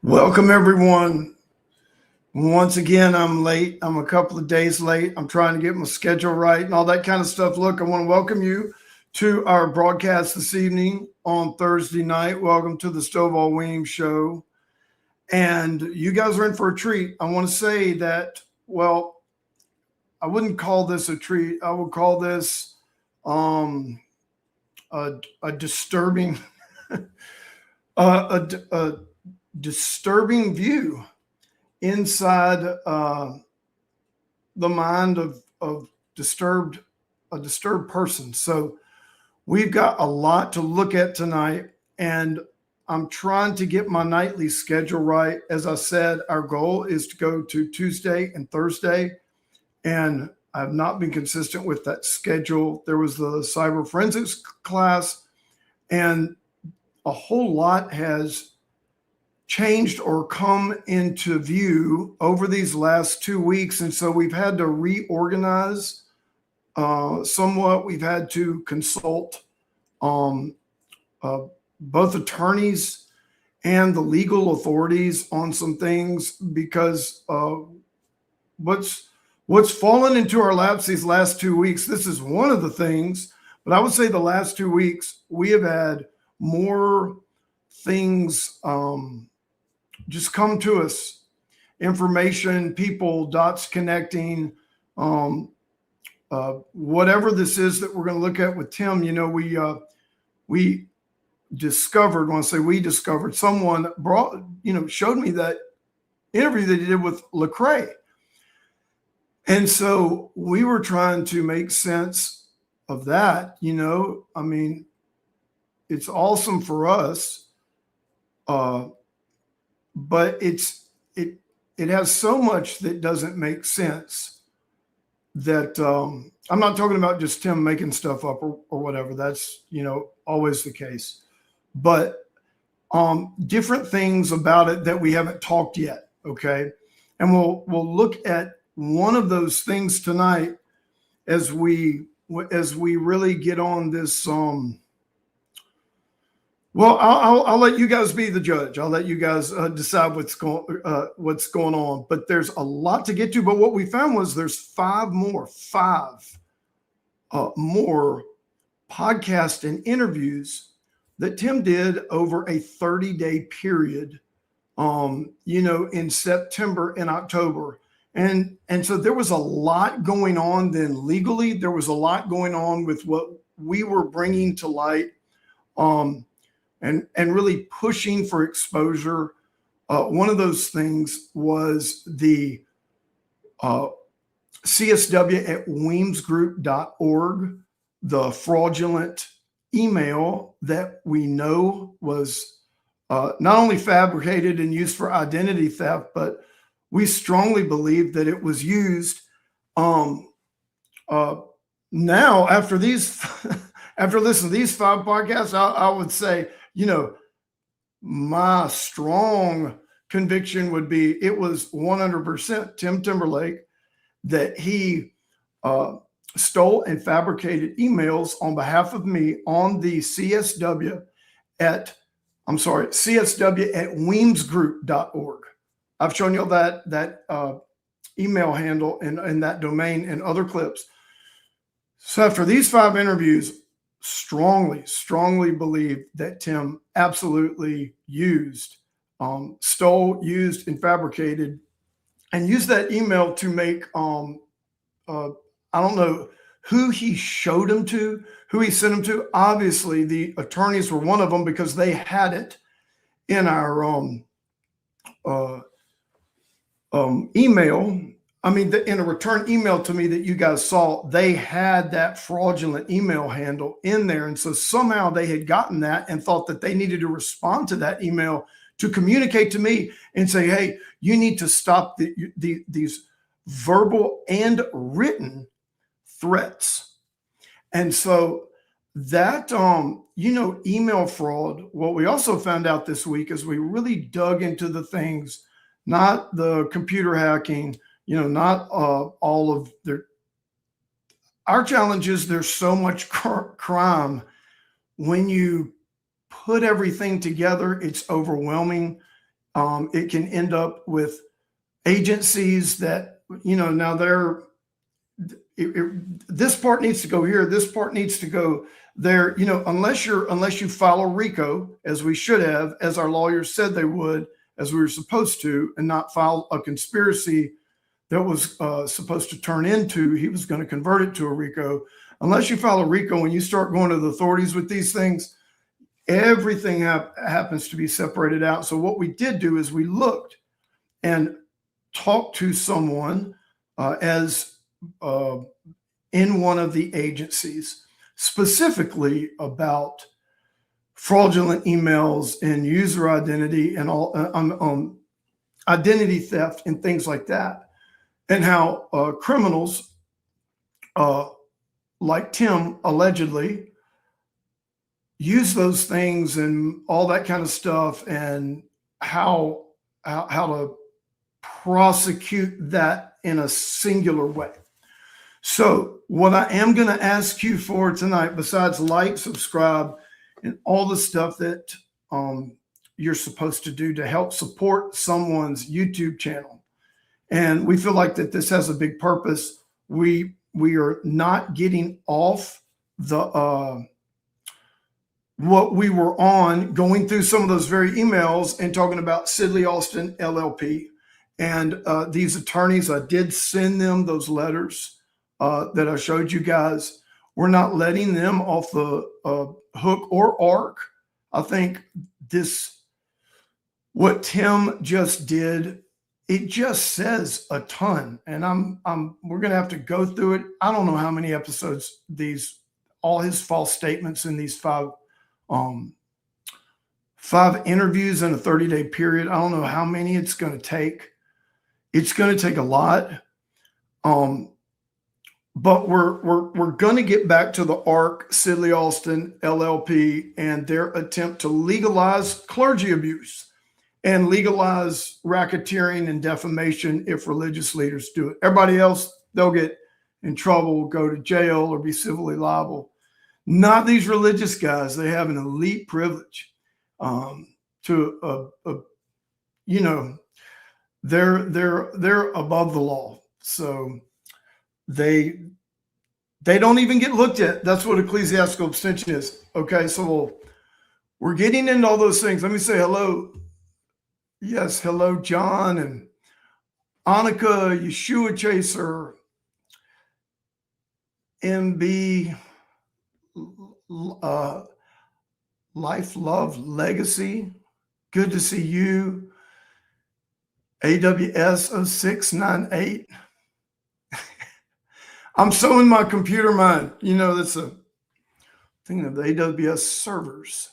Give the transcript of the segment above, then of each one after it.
Welcome, everyone. Once again, I'm late. I'm a couple of days late. I'm trying to get my schedule right and all that kind of stuff. Look, I want to welcome you to our broadcast this evening on Thursday night. Welcome to the Stovall Weems show. And you guys are in for a treat. I want to say that, well, I wouldn't call this a treat. I would call this a disturbing a disturbing view inside the mind of a disturbed person. So we've got a lot to look at tonight, and I'm trying to get my nightly schedule right. As I said, our goal is to go to Tuesday and Thursday, and I've not been consistent with that schedule. There was the cyber forensics class, and a whole lot has changed or come into view over these last 2 weeks. And so we've had to reorganize somewhat. We've had to consult both attorneys and the legal authorities on some things, because what's fallen into our laps these last 2 weeks, this is one of the things, but I would say the last 2 weeks, we have had more things just come to us, information, people, dots connecting, whatever this is that we're going to look at with Tim. You know, we discovered, when I say we discovered, someone showed me that interview that he did with Lecrae. And so we were trying to make sense of that. You know, I mean, it's awesome for us, but it has so much that doesn't make sense that I'm not talking about just Tim making stuff up or whatever. That's, always the case. But different things about it that we haven't talked yet, okay? And we'll look at one of those things tonight as we really get on this. Well, I'll let you guys be the judge. I'll let you guys decide what's going on. But there's a lot to get to. But what we found was there's five more podcasts and interviews that Tim did over a 30-day period, in September and October. And so there was a lot going on then legally. There was a lot going on with what we were bringing to light. And really pushing for exposure. One of those things was the CSW at weemsgroup.org, the fraudulent email that we know was not only fabricated and used for identity theft, but we strongly believe that it was used now after these, after listening to these 5 podcasts, I would say, my strong conviction would be it was 100% Tim Timberlake, that he stole and fabricated emails on behalf of me on the CSW at weemsgroup.org. I've shown you that email handle and that domain in other clips. So after these 5 interviews, strongly believe that Tim absolutely stole, used, and fabricated, and used that email to make, I don't know who he showed him to, who he sent him to. Obviously, the attorneys were one of them because they had it in our email. I mean, in a return email to me that you guys saw, they had that fraudulent email handle in there. And so somehow they had gotten that and thought that they needed to respond to that email to communicate to me and say, hey, you need to stop these verbal and written threats. And so that, email fraud, what we also found out this week is we really dug into the things, not the computer hacking, not all of our challenges. There's so much crime. When you put everything together, it's overwhelming. It can end up with agencies that, now this part needs to go here, this part needs to go there, unless you file a RICO, as we should have, as our lawyers said they would, as we were supposed to, and not file a conspiracy that was supposed to turn into, he was going to convert it to a RICO. Unless you file a RICO and you start going to the authorities with these things, everything happens to be separated out. So what we did do is we looked and talked to someone in one of the agencies, specifically about fraudulent emails and user identity and all identity theft and things like that, and how criminals like Tim allegedly use those things and all that kind of stuff, and how to prosecute that in a singular way. So what I am going to ask you for tonight, besides like, subscribe, and all the stuff that you're supposed to do to help support someone's YouTube channel, and we feel like that this has a big purpose. We are not getting off the what we were on, going through some of those very emails and talking about Sidley Austin LLP and these attorneys. I did send them those letters that I showed you guys. We're not letting them off the hook or arc. I think what Tim just did, it just says a ton, and we're gonna have to go through it. I don't know how many episodes all his false statements in these five interviews in a 30-day period. I don't know how many it's going to take. It's going to take a lot. But we're going to get back to the ARC, Sidley Austin LLP, and their attempt to legalize clergy abuse and legalize racketeering and defamation if religious leaders do it. Everybody else, they'll get in trouble, go to jail, or be civilly liable. Not these religious guys. They have an elite privilege they're above the law. So they don't even get looked at. That's what ecclesiastical abstention is. Okay, so we're getting into all those things. Let me say hello. Yes, hello, John and Annika, Yeshua Chaser, MB, Life, Love, Legacy. Good to see you. AWS 0698. I'm so in my computer mind. That's a thing of the AWS servers.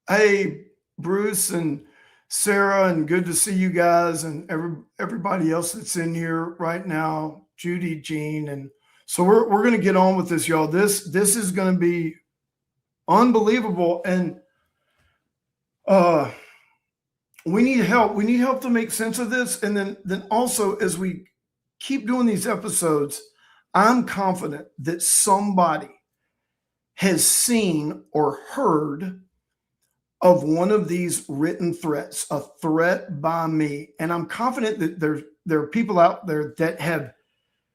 Hey, Bruce and Sarah, and good to see you guys and everybody else that's in here right now. Judy, Jean, and so we're going to get on with this, y'all. This is going to be unbelievable, and we need help. We need help to make sense of this, and then also as we keep doing these episodes, I'm confident that somebody has seen or heard of one of these written threats, a threat by me, and I'm confident that there are people out there that have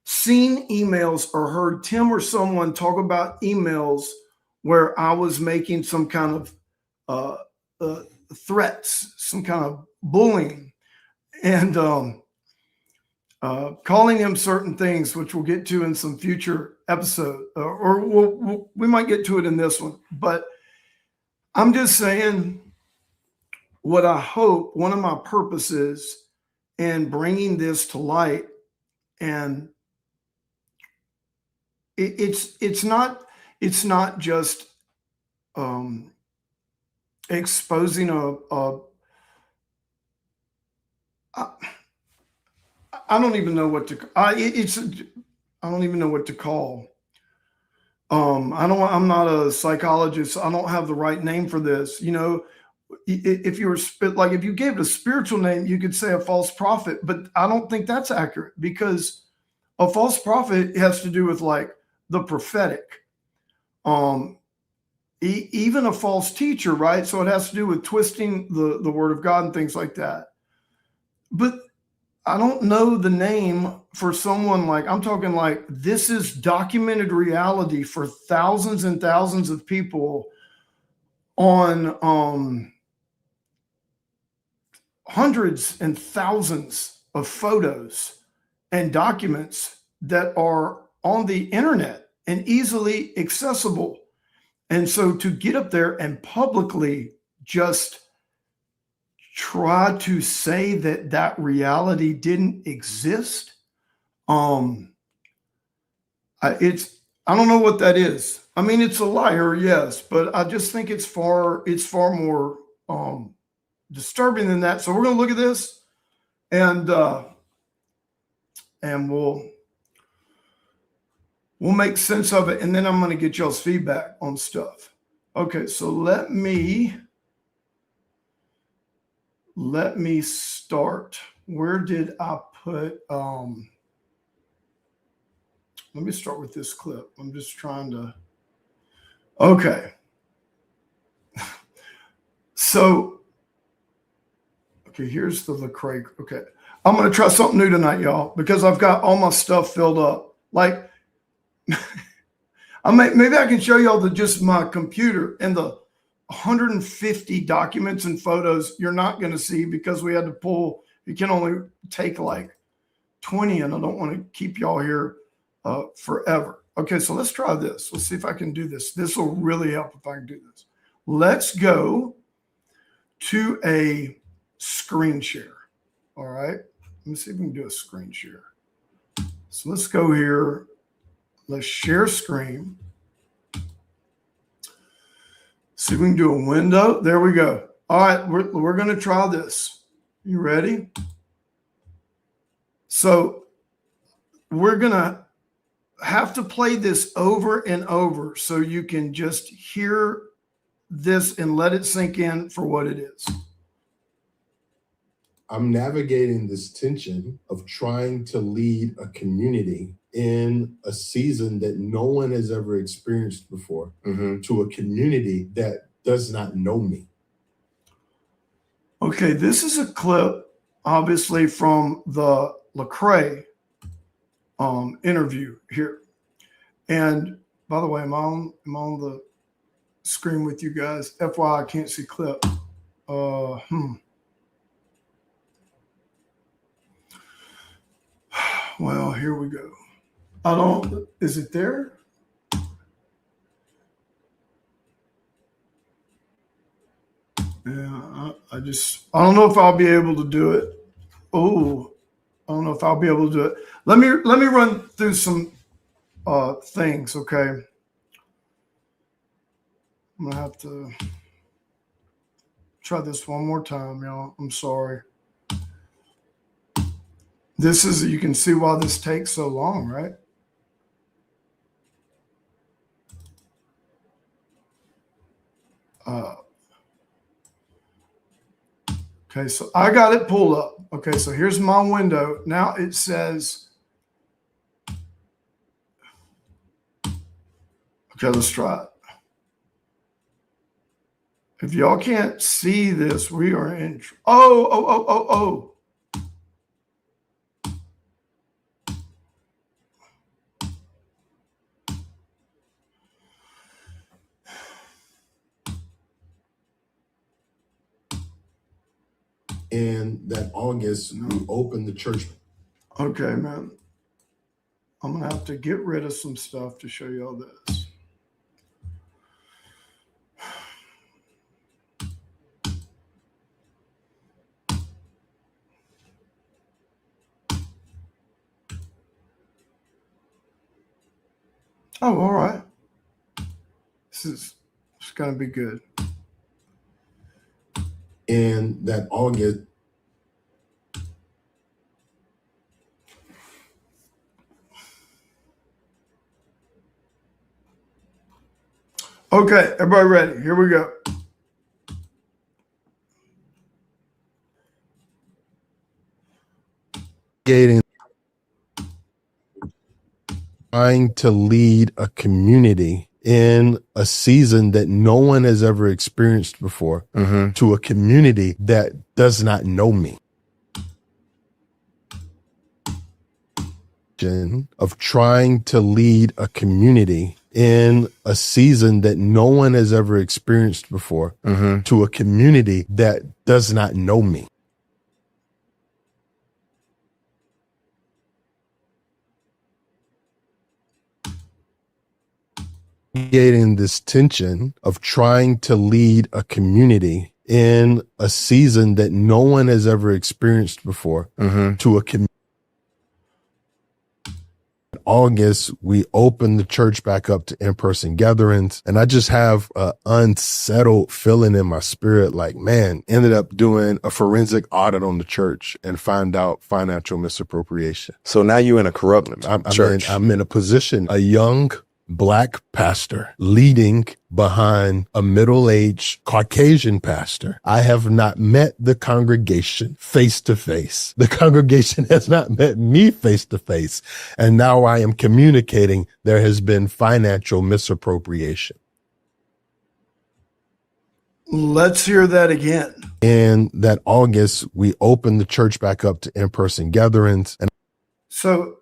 seen emails or heard Tim or someone talk about emails where I was making some kind of threats, some kind of bullying, and calling him certain things, which we'll get to in some future episode, or we might get to it in this one. But I'm just saying what I hope one of my purposes in bringing this to light, and it's not just exposing I don't even know what to I don't even know what to call. I'm not a psychologist. I don't have the right name for this. If you gave it a spiritual name, you could say a false prophet, but I don't think that's accurate, because a false prophet has to do with like the prophetic. even a false teacher, right? So it has to do with twisting the word of God and things like that. But I don't know the name for someone like, I'm talking like, this is documented reality for thousands and thousands of people on hundreds and thousands of photos and documents that are on the internet and easily accessible. And so to get up there and publicly just try to say that that reality didn't exist, I don't know what that is. I mean, it's a liar, yes, but I just think it's far more disturbing than that. So we're going to look at this, and we'll make sense of it, and then I'm going to get y'all's feedback on stuff. Okay, so let me start. Where did I put let me start with this clip. I'm just trying to. Okay. So, okay, here's the Lecrae. Okay. I'm going to try something new tonight, y'all, because I've got all my stuff filled up. Like, maybe I can show y'all just my computer and the 150 documents and photos you're not going to see because we had to pull. You can only take like 20, and I don't want to keep y'all here forever. Okay, so let's try this. Let's see if I can do this. This will really help if I can do this. Let's go to a screen share. All right, let me see if we can do a screen share. So let's go here. Let's share screen. See if we can do a window. There we go. All right, we're going to try this. You ready? So we're going to have to play this over and over so you can just hear this and let it sink in for what it is. I'm navigating this tension of trying to lead a community in a season that no one has ever experienced before, to a community that does not know me. Okay, this is a clip, obviously, from the Lecrae interview here. And by the way, I'm on the screen with you guys. FYI, I can't see clip. Well, here we go. Is it there? Yeah, I don't know if I'll be able to do it. Oh, I don't know if I'll be able to do it. Let me run through some things, okay? I'm gonna have to try this one more time, y'all. I'm sorry. This is, you can see why this takes so long, right? Okay, so I got it pulled up. Okay, so here's my window. Now it says, okay, let's try it. If y'all can't see this, we are in. Oh. And that August, we opened the church. Okay, man. I'm going to have to get rid of some stuff to show you all this. Oh, all right. It's going to be good. And that August. Okay, everybody ready? Here we go. Trying to lead a community in a season that no one has ever experienced before to a community that does not know me. Of trying to lead a community in a season that no one has ever experienced before to a community that does not know me. Creating this tension of trying to lead a community in a season that no one has ever experienced before to a community. August, we opened the church back up to in-person gatherings, and I just have an unsettled feeling in my spirit, like, man, ended up doing a forensic audit on the church and find out financial misappropriation. So now you're in a corrupt church. I'm in a position, a young Black pastor leading behind a middle-aged Caucasian pastor. I have not met the congregation face to face. The congregation has not met me face to face. And now I am communicating there has been financial misappropriation. Let's hear that again. In that August, we opened the church back up to in-person gatherings. And so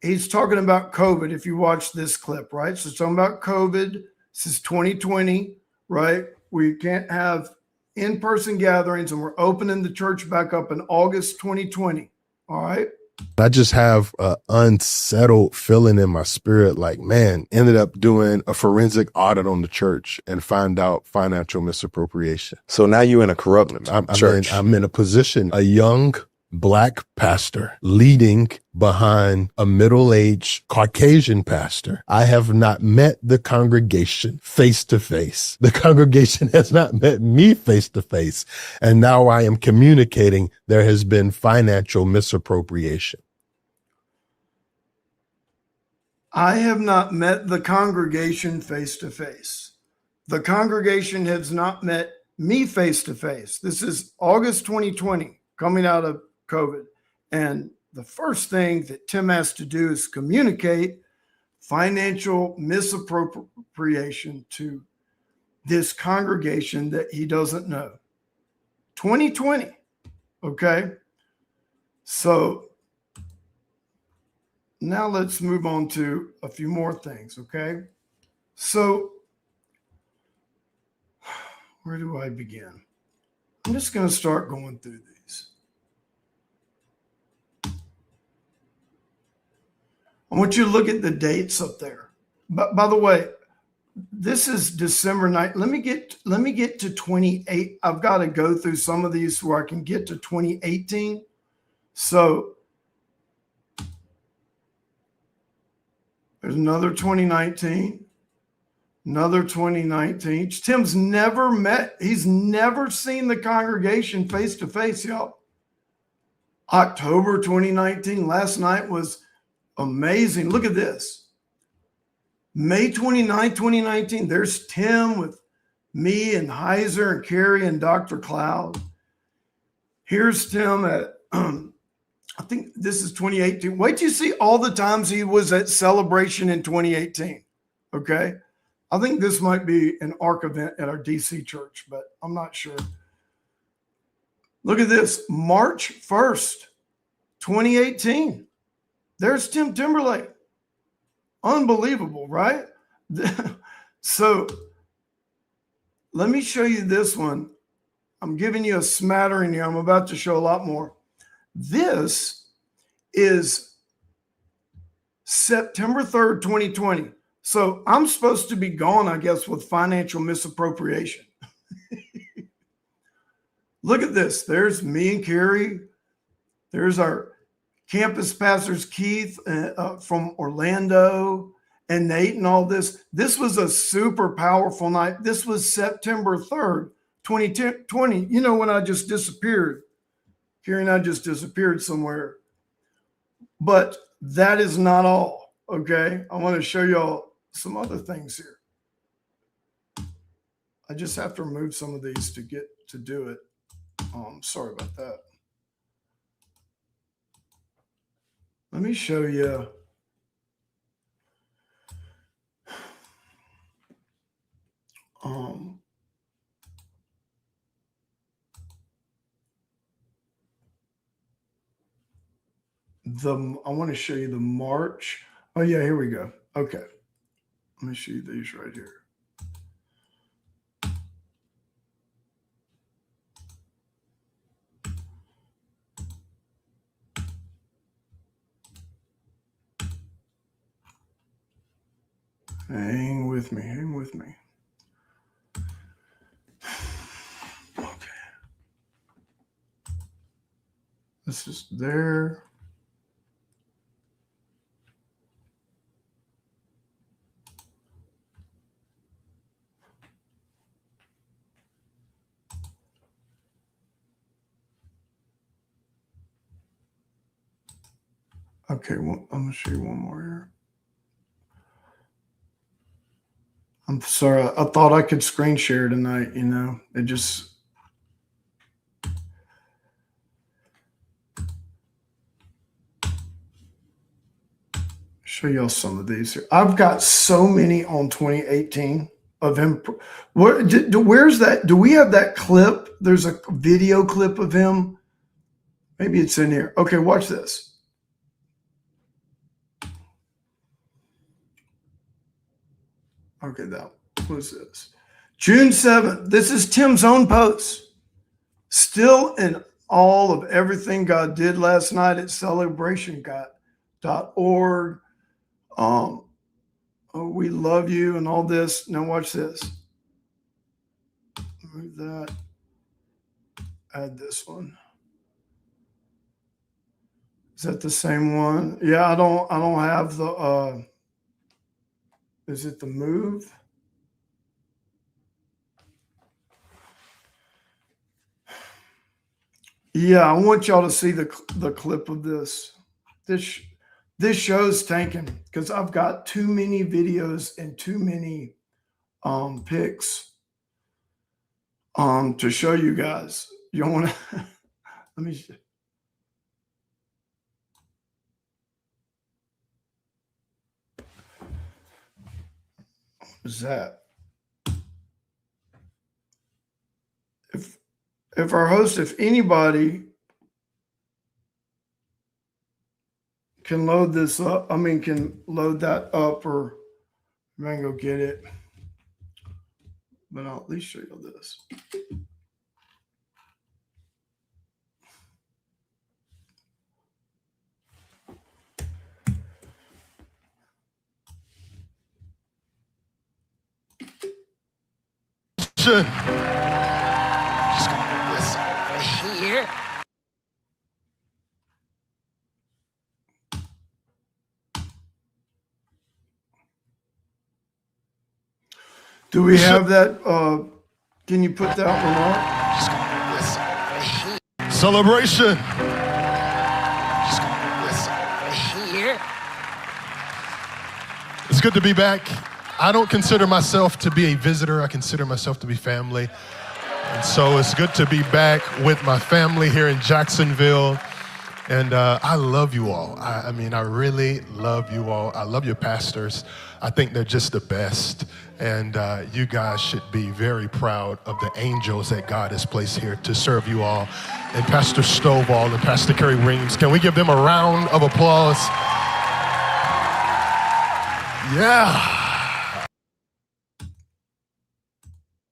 he's talking about COVID. If you watch this clip, right? So it's talking about COVID. This is 2020, right? We can't have in-person gatherings, and we're opening the church back up in August 2020. All right. I just have an unsettled feeling in my spirit, like, man, ended up doing a forensic audit on the church and find out financial misappropriation. So now you're in a corrupt church. I'm in a position, a young Black pastor leading behind a middle-aged Caucasian pastor. I have not met the congregation face to face. The congregation has not met me face to face. And now I am communicating there has been financial misappropriation. I have not met the congregation face to face. The congregation has not met me face to face. This is August 2020, coming out of COVID. And the first thing that Tim has to do is communicate financial misappropriation to this congregation that he doesn't know. 2020. Okay. So now let's move on to a few more things. Okay. So where do I begin? I'm just going to start going through these. I want you to look at the dates up there. But by the way, this is December 9th. Let me get to 28. I've got to go through some of these where I can get to 2018. So there's another 2019, another 2019. Tim's never met, he's never seen the congregation face to face, y'all. October 2019, last night was amazing. Look at this. May 29, 2019, there's Tim with me and Heiser and Kerri and Dr. Cloud. Here's Tim at, I think this is 2018. Wait till you see all the times he was at Celebration in 2018. Okay. I think this might be an ARC event at our DC church, but I'm not sure. Look at this. March 1st, 2018. There's Tim Timberlake. Unbelievable, right? So let me show you this one. I'm giving you a smattering here. I'm about to show a lot more. This is September 3rd, 2020. So I'm supposed to be gone, I guess, with financial misappropriation. Look at this. There's me and Kerri. There's our campus pastors, Keith from Orlando, and Nate and all this. This was a super powerful night. This was September 3rd, 2020. You know, when I just disappeared. Kerri and I just disappeared somewhere. But that is not all, okay? I want to show y'all some other things here. I just have to remove some of these to get to do it. Sorry about that. Let me show you. I want to show you the March. Oh yeah, here we go. Okay. Let me show you these right here. Hang with me. Hang with me. Okay. This is there. Okay, well, I'm gonna show you one more here. I'm sorry, I thought I could screen share tonight, you know. It just show y'all some of these here. I've got so many on 2018 of him. Where's that? Do we have that clip? There's a video clip of him. Maybe it's in here. Okay, watch this. Okay, that was this. June 7th. This is Tim's own post. Still in all of everything God did last night at celebration.org. Oh, we love you and all this. Now watch this. Move that. Add this one. Is that the same one? Yeah, I don't have the is it the move? Yeah, I want y'all to see the clip of this. This show's tanking because I've got too many videos and too many pics to show you guys. You don't want to let me. What is that? If our host, if anybody can load this up, can load that up, or I can go get it. But I'll at least show you this. Just gonna move this over here. Do we have that? Can you put that one on? Just gonna move this over here. Celebration. Just gonna move this over here. It's good to be back. I don't consider myself to be a visitor. I consider myself to be family. And so it's good to be back with my family here in Jacksonville. And I love you all. I really love you all. I love your pastors. I think they're just the best. And you guys should be very proud of the angels that God has placed here to serve you all. And Pastor Stovall and Pastor Kerri Weems, can we give them a round of applause? Yeah.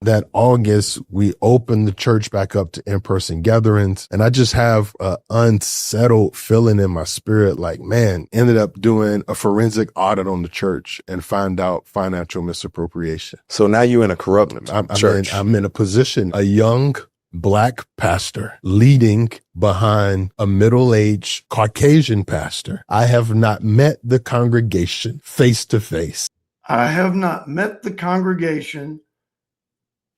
That August, we opened the church back up to in-person gatherings. And I just have an unsettled feeling in my spirit, like, man, ended up doing a forensic audit on the church and find out financial misappropriation. So now you in a corrupt church. I'm in a position, a young Black pastor leading behind a middle-aged Caucasian pastor. I have not met the congregation face to face. I have not met the congregation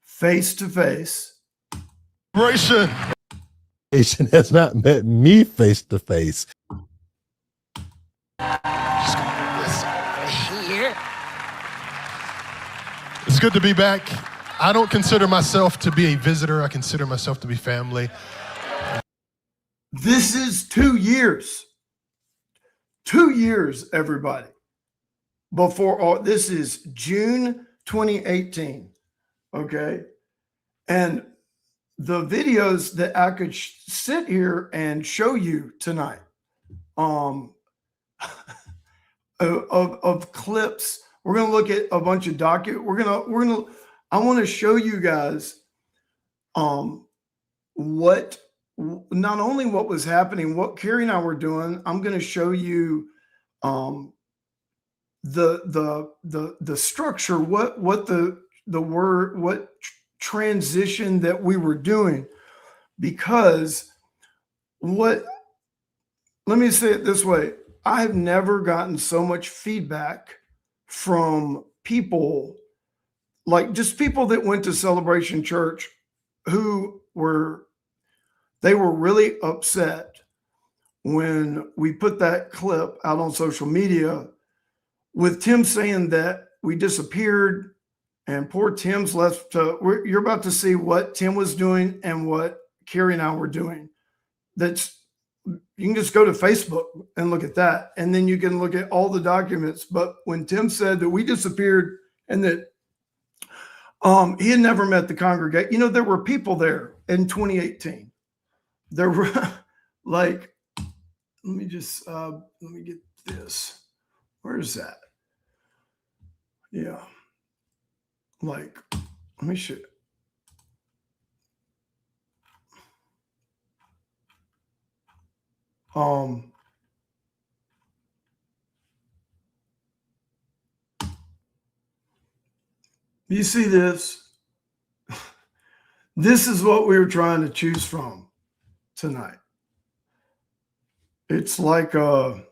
face to face. Celebration has not met me face to face. Just gonna move this over here. It's good to be back. I don't consider myself to be a visitor. I consider myself to be family. This is 2 years. 2 years, everybody. Before all, this is June 2018. Okay. And the videos that I could sit here and show you tonight, of clips. We're going to look at a bunch of I want to show you guys, what, not only what was happening, what Kerri and I were doing. I'm going to show you, the structure, what the word, what transition that we were doing, because let me say it this way. I have never gotten so much feedback from people, like just people that went to Celebration Church, who were really upset when we put that clip out on social media with Tim saying that we disappeared, and poor Tim's left you're about to see what Tim was doing and what Kerri and I were doing. You can just go to Facebook and look at that, and then you can look at all the documents. But when Tim said that we disappeared and that he had never met the congregation, there were people there in 2018. There were like, let me get this. Where is that? Yeah. Like, let me show you. You see this? This is what we were trying to choose from tonight. It's like a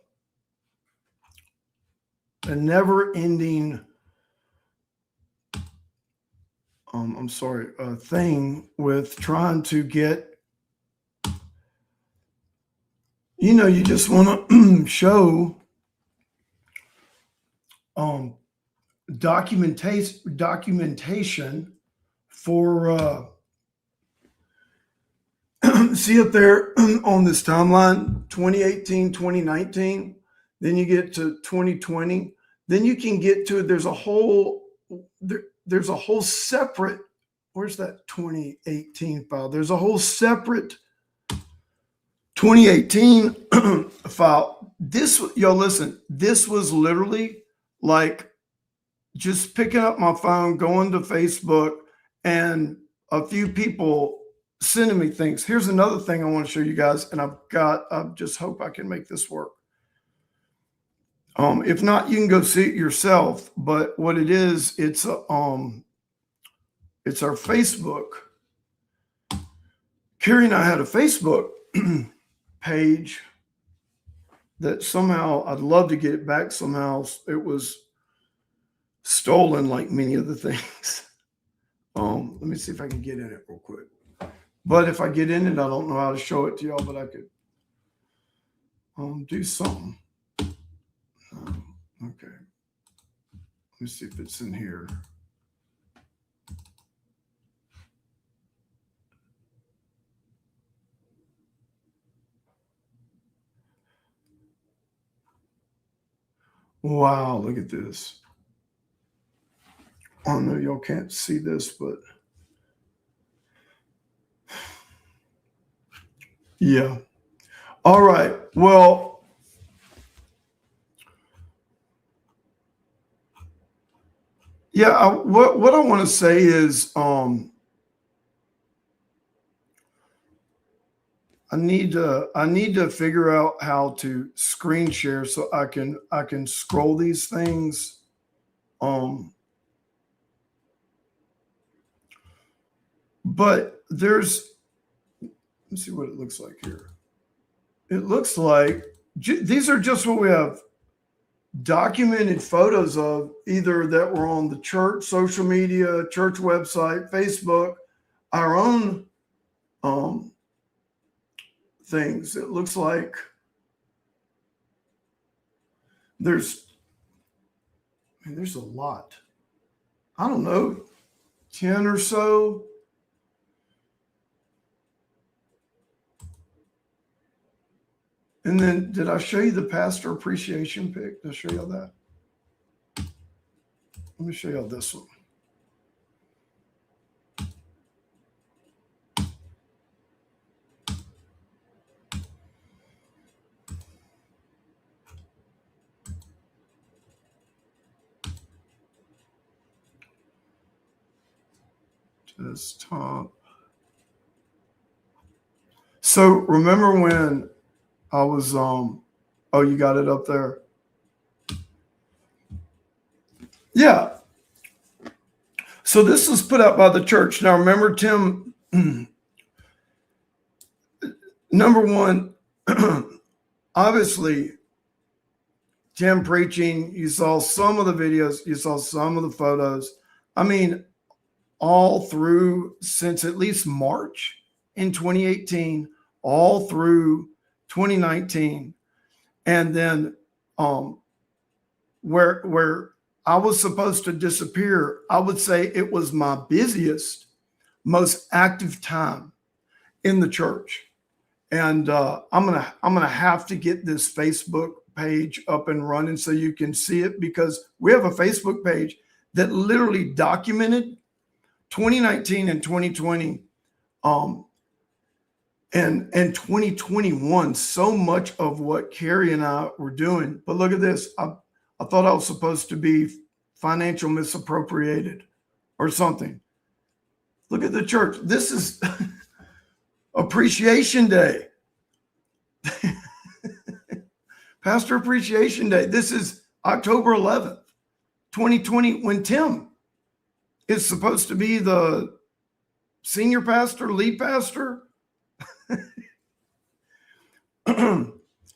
never-ending, thing with trying to get, you just want to show documentation for see up there on this timeline, 2018, 2019, then you get to 2020, then you can get to, there's a whole separate, where's that 2018 file? There's a whole separate 2018 file. Listen, this was literally like just picking up my phone, going to Facebook, and a few people sending me things. Here's another thing I want to show you guys, and I just hope I can make this work. If not, you can go see it yourself. But what it is, it's our Facebook. Kerri and I had a Facebook page that somehow, I'd love to get it back somehow. It was stolen like many of the things. Let me see if I can get in it real quick. But if I get in it, I don't know how to show it to y'all, but I could do something. Okay. Let me see if it's in here. Wow, look at this. I know y'all can't see this, but yeah. All right. Well, yeah, what I want to say is I need to figure out how to screen share so I can scroll these things. But let's see what it looks like here. It looks like these are just what we have documented photos of, either that were on the church social media, church website, Facebook, our own things. It looks like there's a lot. I don't know, 10 or so. And then, did I show you the pastor appreciation pic? Did I show y'all that? Let me show y'all this one. Desktop. So remember when I was oh, you got it up there? Yeah. So this was put out by the church. Now remember, Tim, number one, obviously, Tim preaching, you saw some of the videos, you saw some of the photos. I mean, all through since at least March in 2018, all through 2019. And then where I was supposed to disappear, I would say it was my busiest, most active time in the church. And I'm gonna have to get this Facebook page up and running so you can see it, because we have a Facebook page that literally documented 2019 and 2020 and 2021, so much of what Kerri and I were doing. But look at this. I thought I was supposed to be financial misappropriated or something. Look at the church. This is Appreciation Day. Pastor Appreciation Day. This is October 11th, 2020, when Tim is supposed to be the senior pastor, lead pastor.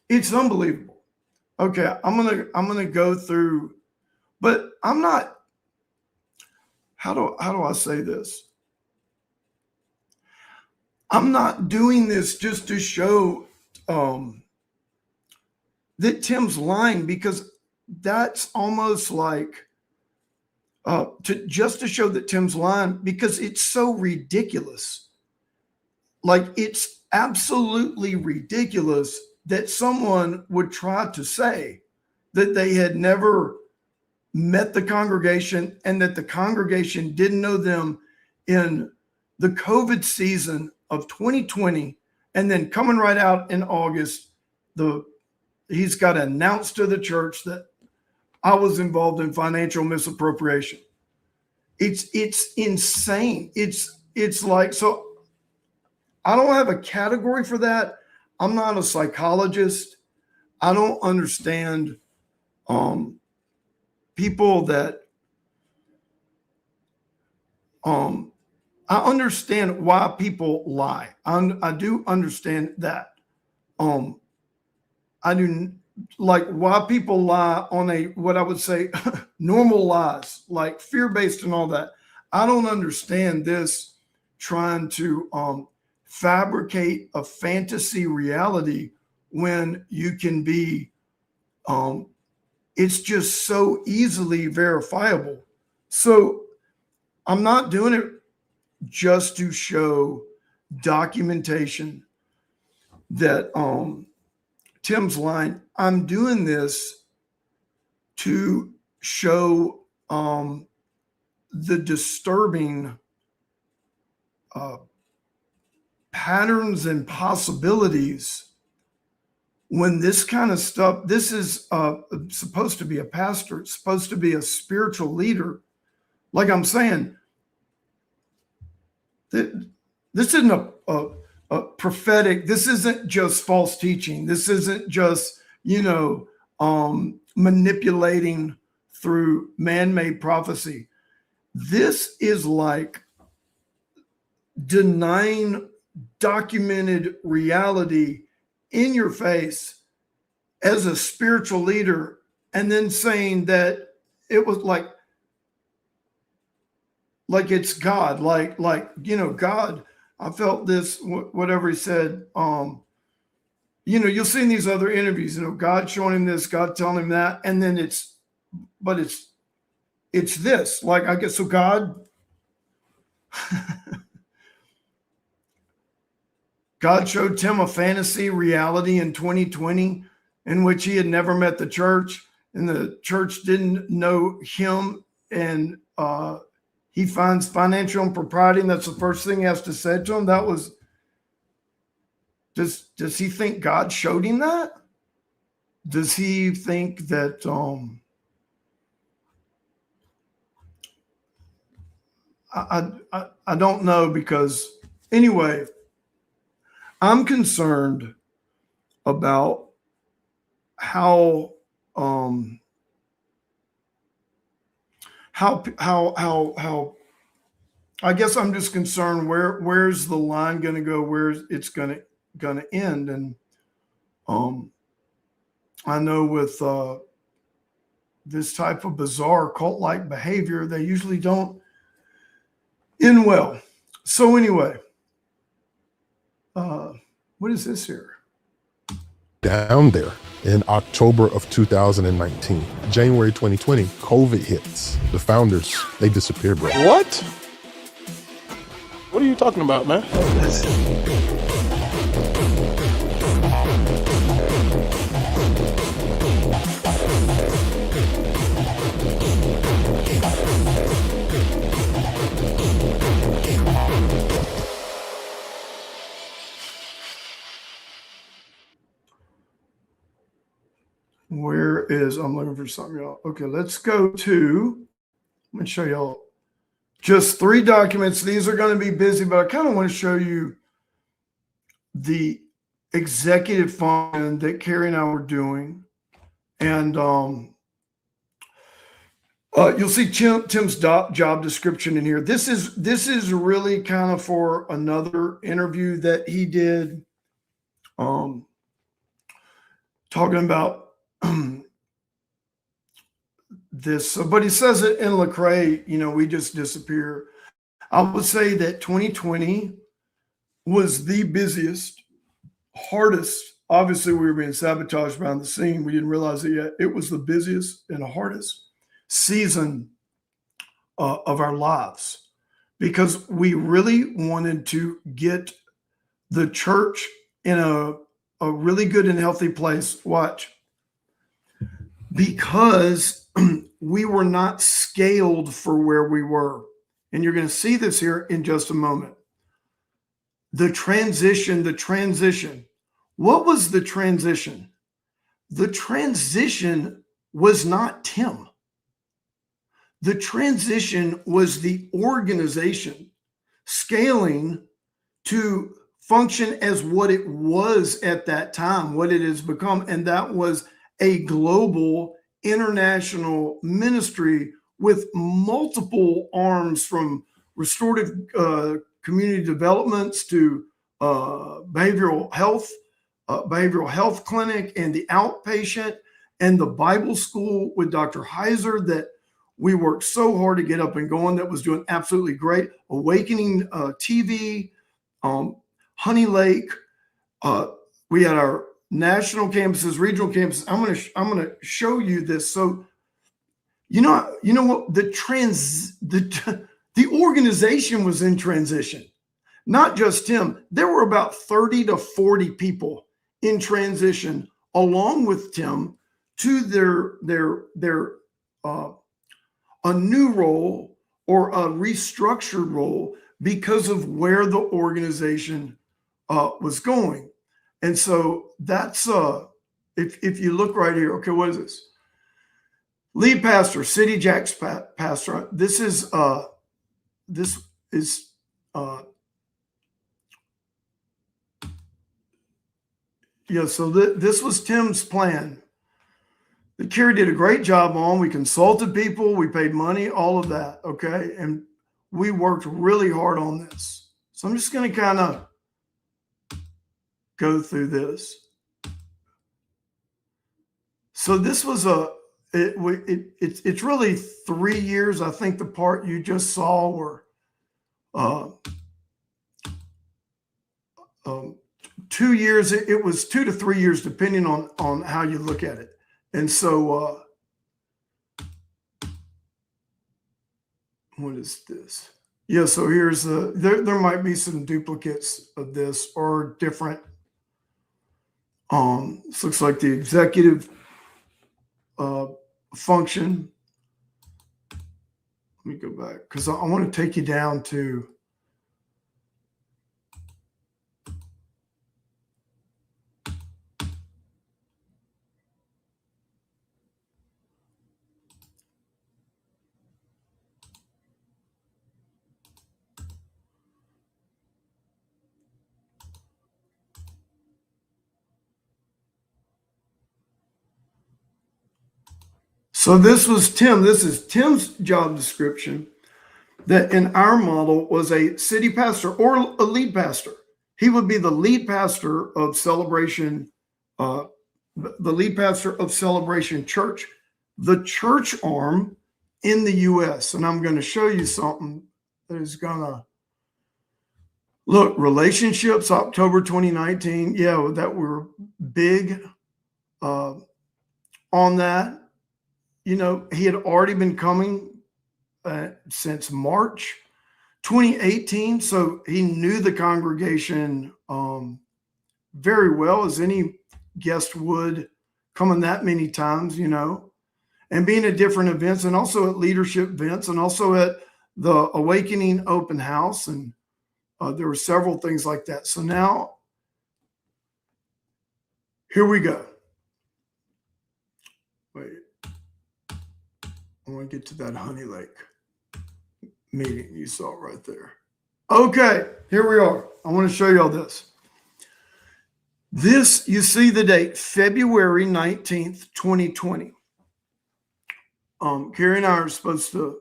It's unbelievable. Okay, I'm gonna go through, but I'm not. How do I say this? I'm not doing this just to show that Tim's lying, because that's almost like to show that Tim's lying, because it's so ridiculous. Like, it's absolutely ridiculous that someone would try to say that they had never met the congregation and that the congregation didn't know them in the COVID season of 2020, and then coming right out in August, he's got to announce to the church that I was involved in financial misappropriation. It's insane. It's like, so I don't have a category for that. I'm not a psychologist. I don't understand people that I understand why people lie. I do understand that. I do like why people lie on a, what I would say, normal lies, like fear-based and all that. I don't understand this trying to fabricate a fantasy reality when you can be, it's just so easily verifiable. So I'm not doing it just to show documentation that Tim's lying. I'm doing this to show the disturbing patterns and possibilities when this kind of stuff, this is supposed to be a pastor, it's supposed to be a spiritual leader. Like I'm saying, this isn't a prophetic, this isn't just false teaching. This isn't just, manipulating through man-made prophecy. This is like denying documented reality in your face as a spiritual leader, and then saying that it was like it's God, like God, I felt this, whatever he said, you'll see in these other interviews, God showing him this, God telling him that, and then it's this, like, I guess, so God showed Tim a fantasy reality in 2020 in which he had never met the church, and the church didn't know him, and he finds financial impropriety, and that's the first thing he has to say to him. That was, does he think God showed him that? Does he think that I don't know, because anyway, I'm concerned about how I guess I'm just concerned where's the line going to go, where's it's going to end. And I know with this type of bizarre cult-like behavior, they usually don't end well. So anyway, what is this here? Down there in October of 2019, January 2020, COVID hits. The founders, they disappeared, bro. What? What are you talking about, man? Where is, I'm looking for something, y'all. Okay, let's go to, let me show y'all just 3 documents. These are going to be busy, but I kind of want to show you the executive function that Kerri and I were doing. And you'll see Tim's job description in here. This is really kind of for another interview that he did, talking about this, but he says it in Lecrae, we just disappear. I would say that 2020 was the busiest, hardest. Obviously, we were being sabotaged behind the scene. We didn't realize it yet. It was the busiest and the hardest season of our lives, because we really wanted to get the church in a really good and healthy place. Watch. Because we were not scaled for where we were. And you're going to see this here in just a moment. The transition. What was the transition? The transition was not Tim. The transition was the organization scaling to function as what it was at that time, what it has become. And that was a global international ministry with multiple arms, from restorative community developments to behavioral health clinic, and the outpatient, and the Bible school with Dr. Heiser that we worked so hard to get up and going, that was doing absolutely great. Awakening TV, Honey Lake. We had our national campuses, regional campuses. I'm gonna show you this. So, you know what? The organization was in transition, not just Tim. There were about 30 to 40 people in transition along with Tim to their a new role or a restructured role because of where the organization was going. And so that's if you look right here, okay, what is this? Lead pastor, City Jack's pastor. This is so this was Tim's plan that Kerri did a great job on. We consulted people, we paid money, all of that, okay? And we worked really hard on this. So I'm just going to kind of go through this. So this was it's really 3 years. I think the part you just saw were 2 years. It was 2 to 3 years, depending on how you look at it. And so what is this? Yeah, so here's there might be some duplicates of this or different. This looks like the executive function. Let me go back because I want to take you down to So this was Tim. This is Tim's job description that in our model was a city pastor or a lead pastor. He would be the lead pastor of Celebration, the lead pastor of Celebration Church, the church arm in the U.S. And I'm going to show you something that is going to look, relationships, October 2019. Yeah, that we're big on that. You know, he had already been coming since March 2018. So he knew the congregation very well, as any guest would, coming that many times, you know, and being at different events and also at leadership events and also at the Awakening Open House. And there were several things like that. So now, here we go. Wait, I want to get to that Honey Lake meeting you saw right there. Okay, here we are. I want to show you all this. This, you see the date, February 19th, 2020. Kerri and I are supposed to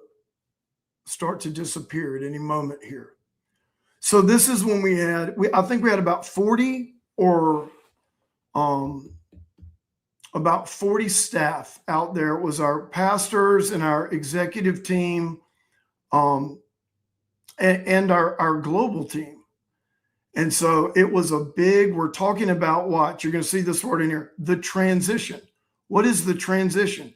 start to disappear at any moment here. So this is when I think we had about 40 or about 40 staff out there. It was our pastors and our executive team and our global team. And so it was we're talking about what? You're going to see this word in here, the transition. What is the transition?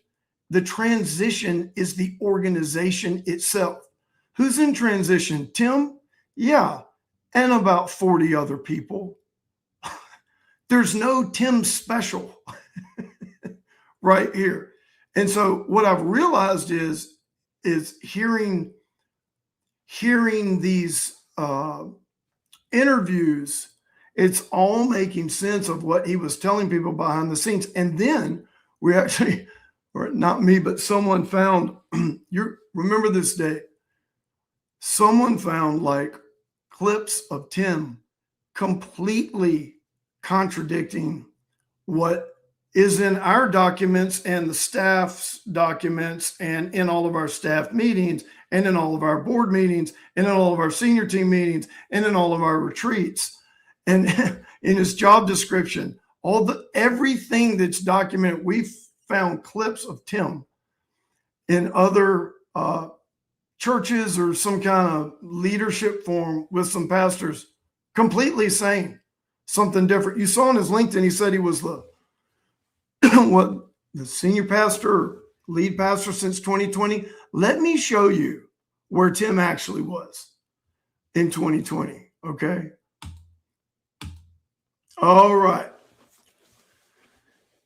The transition is the organization itself. Who's in transition? Tim? Yeah. And about 40 other people. There's no Tim special right here. And so what I've realized is hearing these interviews, it's all making sense of what he was telling people behind the scenes. And then we actually, or not me, but someone found, remember this day, someone found like clips of Tim completely contradicting what is in our documents and the staff's documents and in all of our staff meetings and in all of our board meetings and in all of our senior team meetings and in all of our retreats and in his job description, everything that's documented. We've found clips of Tim in other churches or some kind of leadership forum with some pastors completely saying something different. You saw on his LinkedIn, he said he was the senior pastor, lead pastor since 2020. Let me show you where Tim actually was in 2020. Okay. All right.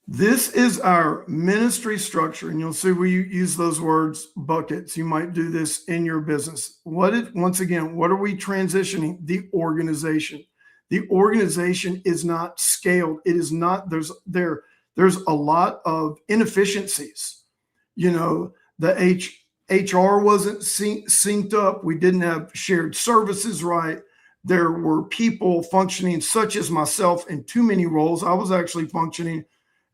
This is our ministry structure, and you'll see we use those words, buckets. You might do this in your business. Once again, what are we transitioning? The organization. The organization is not scaled. It is not, there's a lot of inefficiencies. You know, the HR wasn't synced up. We didn't have shared services right. There were people functioning, such as myself, in too many roles. I was actually functioning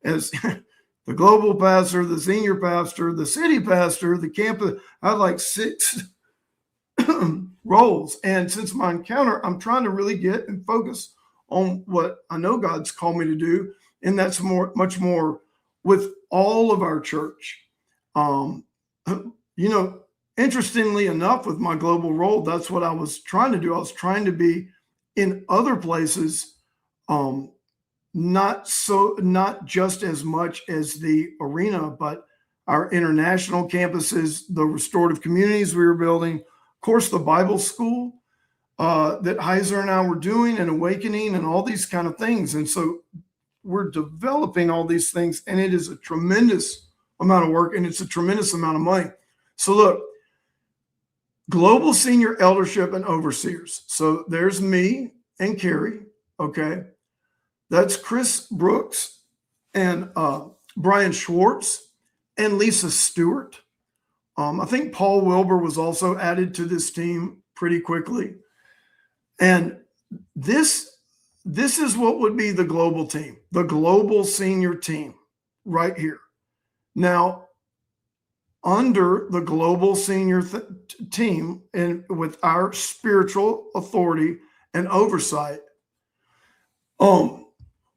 as the global pastor, the senior pastor, the city pastor, the campus. I had like 6 roles. And since my encounter, I'm trying to really get and focus on what I know God's called me to do. And that's much more with all of our church. You know, interestingly enough, with my global role, that's what I was trying to do. I was trying to be in other places, not just as much as the arena, but our international campuses, the restorative communities we were building, of course, the Bible school that Heiser and I were doing, and Awakening, and all these kind of things. And so we're developing all these things, and it is a tremendous amount of work, and it's a tremendous amount of money. So look, global senior eldership and overseers. So there's me and Kerri. Okay. That's Chris Brooks and Brian Schwartz and Lisa Stewart. I think Paul Wilbur was also added to this team pretty quickly. And this is what would be the global team, the global senior team right here. Now, under the global senior team and with our spiritual authority and oversight.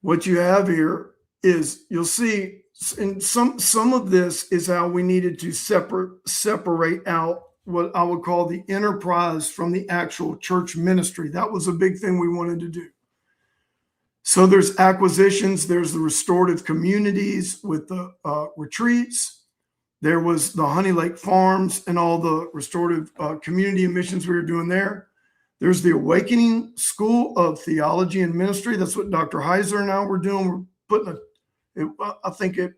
What you have here is, you'll see, and some of this is how we needed to separate out what I would call the enterprise from the actual church ministry. That was a big thing we wanted to do. So there's acquisitions, there's the restorative communities with the retreats. There was the Honey Lake Farms and all the restorative community and missions we were doing there. There's the Awakening School of Theology and Ministry. That's what Dr. Heiser and I were doing. We're putting I think it,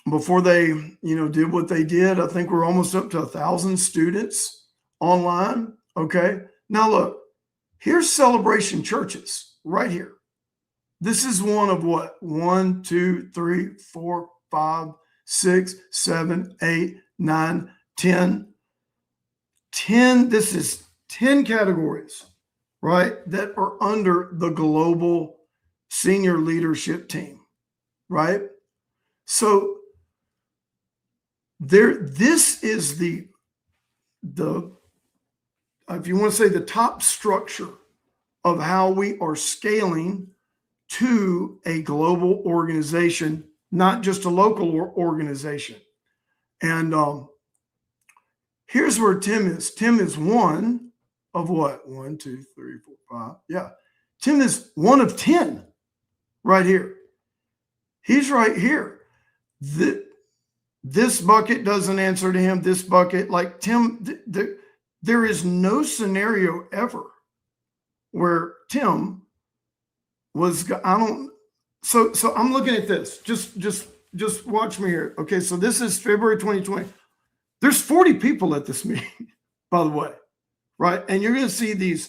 before they, did what they did, I think we're almost up to 1,000 students online. Okay. Now look, here's Celebration Churches right here. This is one of what? 1, 2, 3, 4, 5, 6, 7, 8, 9, 10. 10, this is 10 categories, right, that are under the global senior leadership team, right? So this is the if you want to say the top structure of how we are scaling to a global organization, not just a local organization. And here's where Tim is. Tim is one of what? 1, 2, 3, 4, 5. Yeah. Tim is one of 10 right here. He's right here. This bucket doesn't answer to him. This bucket, like Tim, there is no scenario ever where Tim was, so I'm looking at this. Just watch me here. Okay, so this is February 2020. There's 40 people at this meeting, by the way, right? And you're going to see the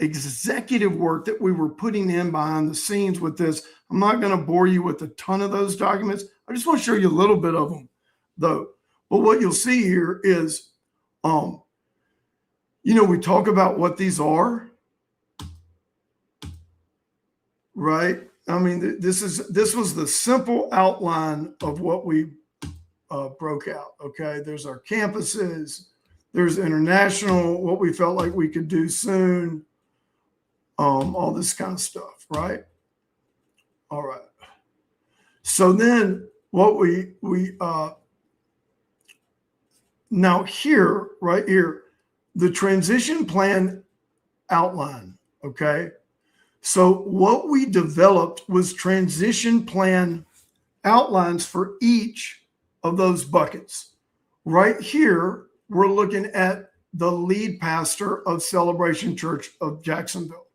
executive work that we were putting in behind the scenes with this. I'm not going to bore you with a ton of those documents. I just want to show you a little bit of them, though. But what you'll see here is, we talk about what these are, right? I mean, this was the simple outline of what we broke out. Okay, there's our campuses, there's international, what we felt like we could do soon, all this kind of stuff, right? All right. So then what we now here, right here, the transition plan outline. Okay. So what we developed was transition plan outlines for each of those buckets. Right here, we're looking at the lead pastor of Celebration Church of Jacksonville.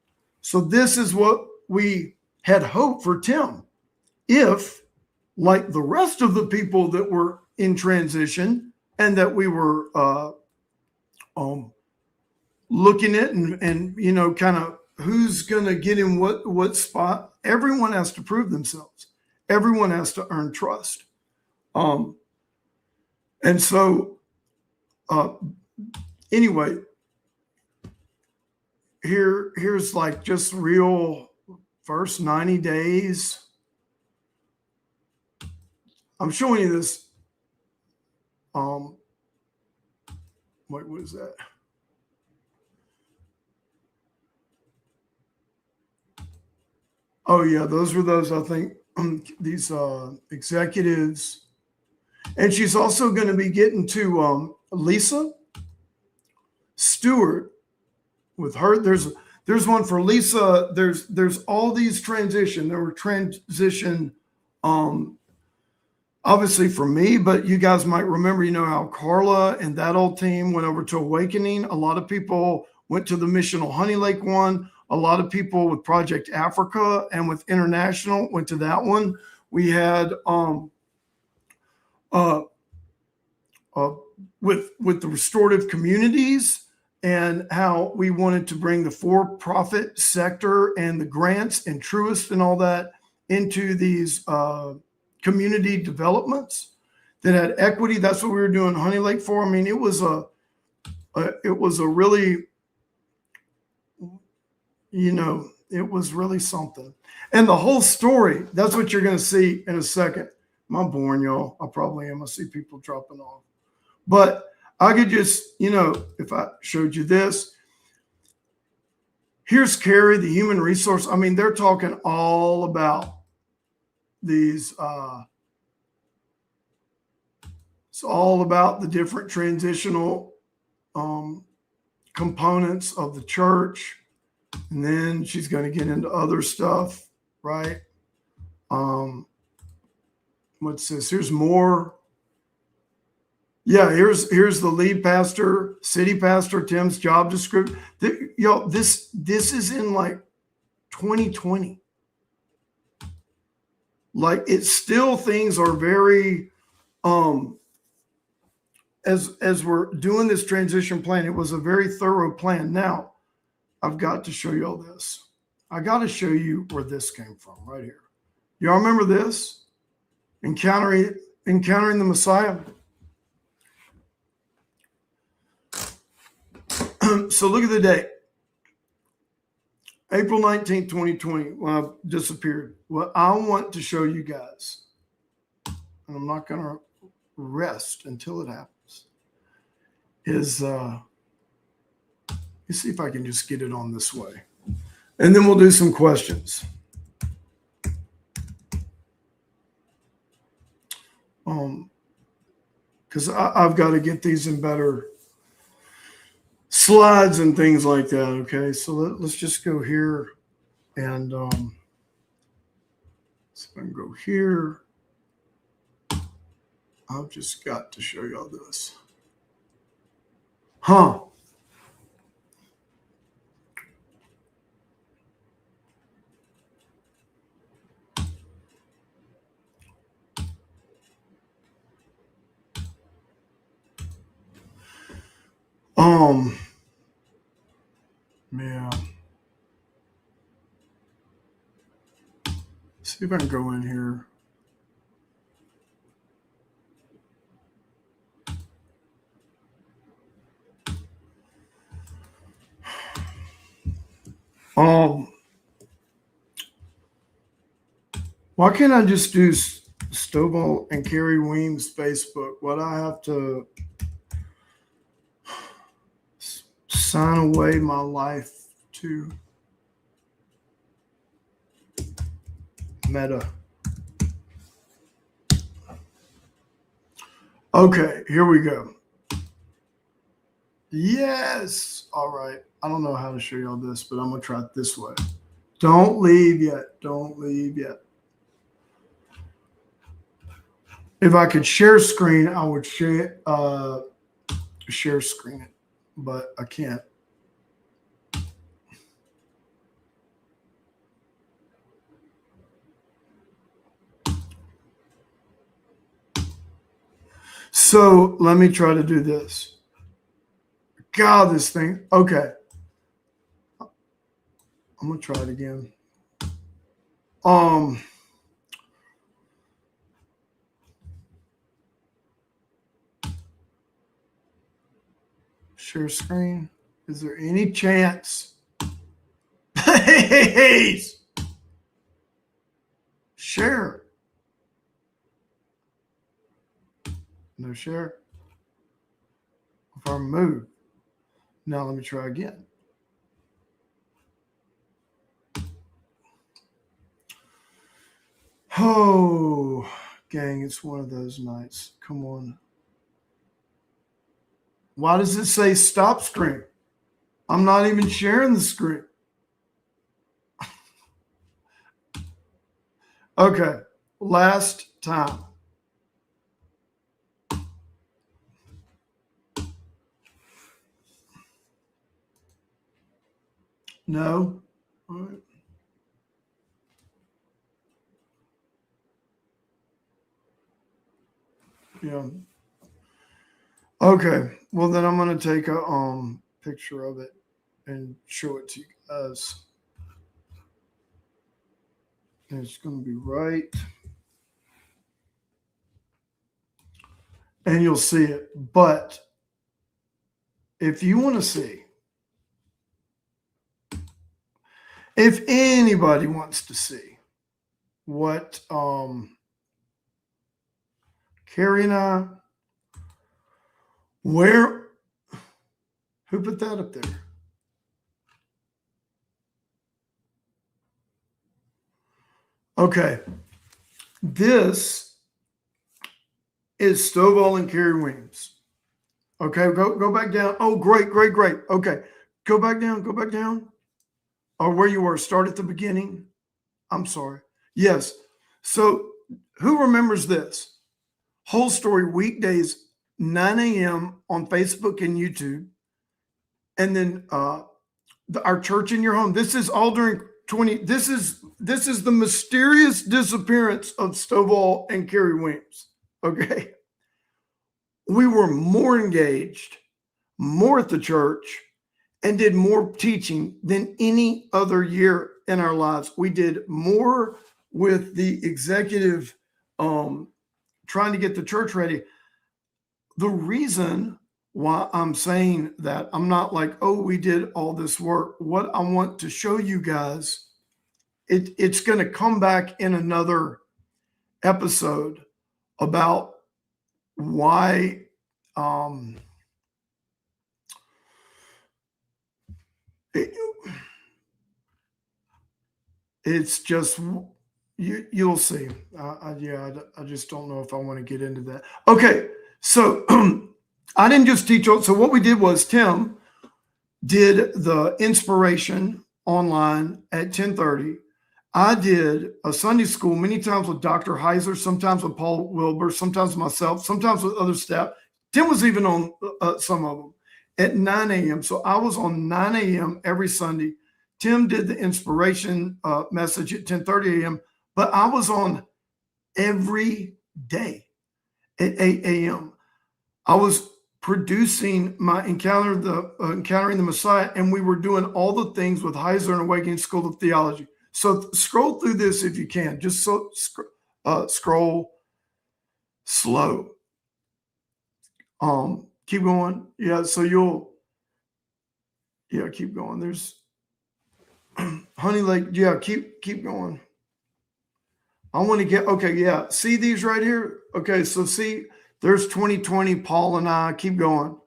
So this is what we had hoped for Tim. If, like the rest of the people that were in transition and that we were looking at and kind of who's going to get in what spot, everyone has to prove themselves. Everyone has to earn trust. And so anyway, here's like just real first 90 days. I'm showing you this. Wait, what is that? Oh yeah, those were those, I think, these executives. And she's also going to be getting to Lisa Stewart with her. There's one for Lisa. There's all these transition. There were transition, obviously for me, but you guys might remember, how Carla and that old team went over to Awakening. A lot of people went to the Missional Honey Lake one. A lot of people with Project Africa and with International went to that one. We had with the restorative communities and how we wanted to bring the for-profit sector and the grants and Truist and all that into these community developments that had equity. That's what we were doing Honey Lake for. I mean, it was a really, it was really something. And the whole story, that's what you're going to see in a second. Am I boring y'all? I probably am. I see people dropping off. But I could just, if I showed you this, here's Kerri, the human resource. I mean, they're talking all about these. It's all about the different transitional components of the church. And then she's going to get into other stuff, right? What's this? Here's more. Yeah, here's the lead pastor, city pastor, Tim's job description. This is in like 2020. Like, it's still, things are very as we're doing this transition plan, it was a very thorough plan. Now, I've got to show you all this. I got to show you where this came from right here. Y'all remember this? Encountering the Messiah. So look at the date. April 19th, 2020, when I disappeared. What I want to show you guys, and I'm not going to rest until it happens, is let's see if I can just get it on this way. And then we'll do some questions. Because I've got to get these in better slides and things like that. Okay, so let's just go here and so I can go here. I've just got to show y'all this. Huh. Yeah. See if I can go in here. Why can't I just do Stovall and Kerri Weems Facebook? What I have to sign away my life to Meta. Okay, here we go. Yes. All right. I don't know how to show y'all this, but I'm going to try it this way. Don't leave yet. Don't leave yet. If I could share screen, I would share screen it, but I can't. So let me try to do this. God, this thing. Okay. I'm going to try it again. Share screen. Is there any chance? Please share. No share. If I move. Now let me try again. Oh, gang, it's one of those nights. Come on. Why does it say stop screen? I'm not even sharing the screen. Okay, last time. No. All right. Yeah. Okay. Well, then I'm going to take a picture of it and show it to you guys. And it's going to be right. And you'll see it. But if you want to see, if anybody wants to see what Kerri and I, who put that up there? Okay. This is Stovall and Kerri Weems. Okay, go back down. Oh, great. Okay, go back down. Or where you were, start at the beginning. I'm sorry. Yes. So who remembers this? Whole story weekdays, 9 a.m. on Facebook and YouTube. And then our church in your home. This is all during 20. This is the mysterious disappearance of Stovall and Kerri Weems. Okay. We were more engaged, more at the church, and did more teaching than any other year in our lives. We did more with the executive trying to get the church ready. The reason why I'm saying that, I'm not like, oh, we did all this work. What I want to show you guys, it's going to come back in another episode about why it's just you'll see. I just don't know if I want to get into that. Okay, so I didn't just teach. So what we did was Tim did the inspiration online at 10:30. I did a Sunday school many times with Dr. Heiser, sometimes with Paul Wilbur, sometimes myself, sometimes with other staff. Tim was even on some of them at 9 a.m. So I was on 9 a.m. every Sunday. Tim did the inspiration message at 10:30 a.m., but I was on every day at 8 a.m. I was producing my Encountering the Messiah, and we were doing all the things with Heiser and Awakening School of Theology. So scroll through this if you can. Just scroll slow. Keep going. Yeah, so keep going. There's Honey Lake. Yeah, keep going. I want to get, okay, yeah. See these right here? Okay, so see, there's 2020, Paul and I. Keep going.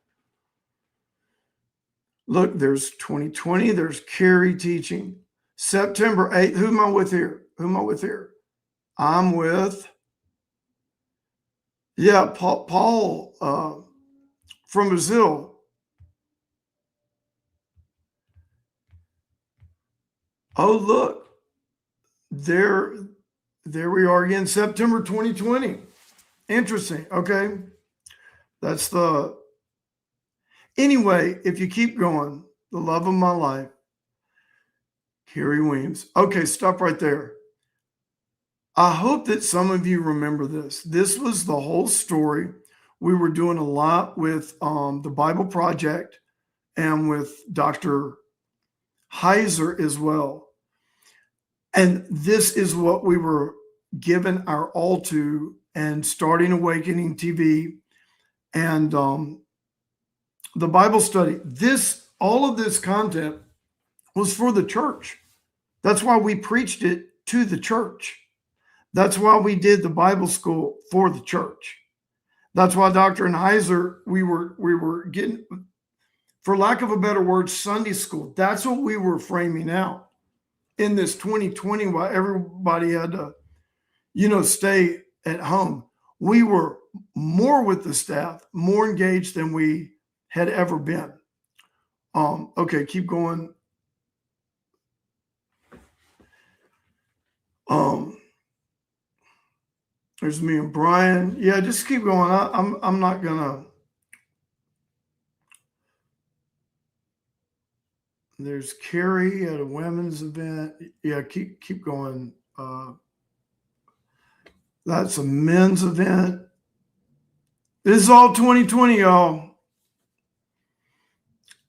Look, there's 2020. There's Kerri teaching. September 8th. Who am I with here? I'm with, Paul from Brazil. Oh, look. There we are again, September 2020. Interesting. Okay. That's anyway, if you keep going, the love of my life, Kerri Weems. Okay, stop right there. I hope that some of you remember this. This was the whole story. We were doing a lot with the Bible Project and with Dr. Heiser as well. And this is what we were given our all to, and starting Awakening TV and the Bible study. All of this content was for the church. That's why we preached it to the church. That's why we did the Bible school for the church. That's why Dr. and Heiser, we were getting, for lack of a better word, Sunday school. That's what we were framing out in this 2020 while everybody had to, stay at home. We were more with the staff, more engaged than we had ever been. Okay, keep going. There's me and Brian. Yeah, just keep going. I'm not gonna. There's Kerri at a women's event. Yeah, keep going. That's a men's event. This is all 2020, y'all.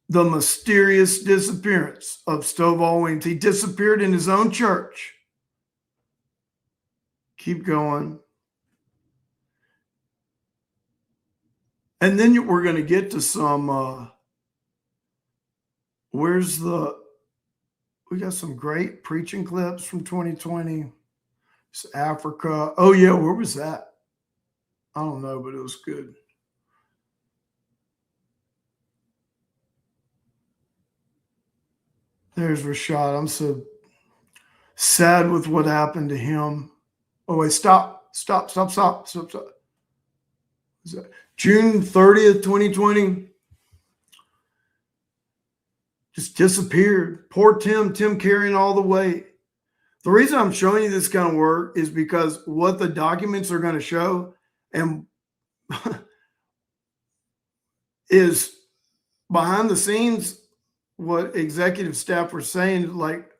The mysterious disappearance of Stovall Weems. He disappeared in his own church. Keep going. And then we're going to get to some, we got some great preaching clips from 2020. It's Africa. Oh, yeah, where was that? I don't know, but it was good. There's Rashad. I'm so sad with what happened to him. Oh, wait, stop. Is that June 30th, 2020? Just disappeared. Poor Tim carrying all the weight. The reason I'm showing you this kind of work is because what the documents are going to show and is behind the scenes what executive staff were saying, like,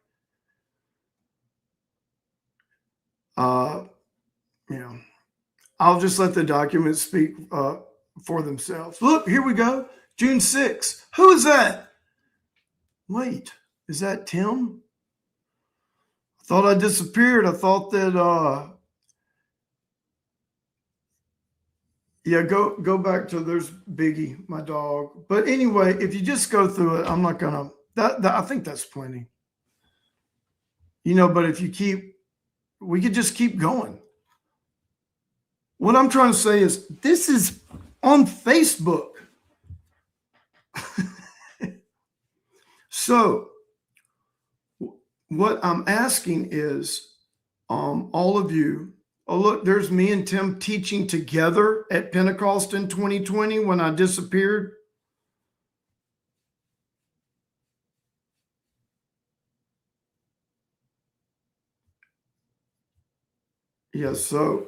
I'll just let the documents speak for themselves. Look, here we go. June 6th. Who is that? Wait, is that Tim? I thought I disappeared. I thought that yeah, go back to there's Biggie, my dog. But anyway, if you just go through it, I'm not gonna that I think that's plenty. But if we could just keep going. What I'm trying to say is this is on Facebook. So what I'm asking is all of you, oh, look, there's me and Tim teaching together at Pentecost in 2020 when I disappeared. Yeah, so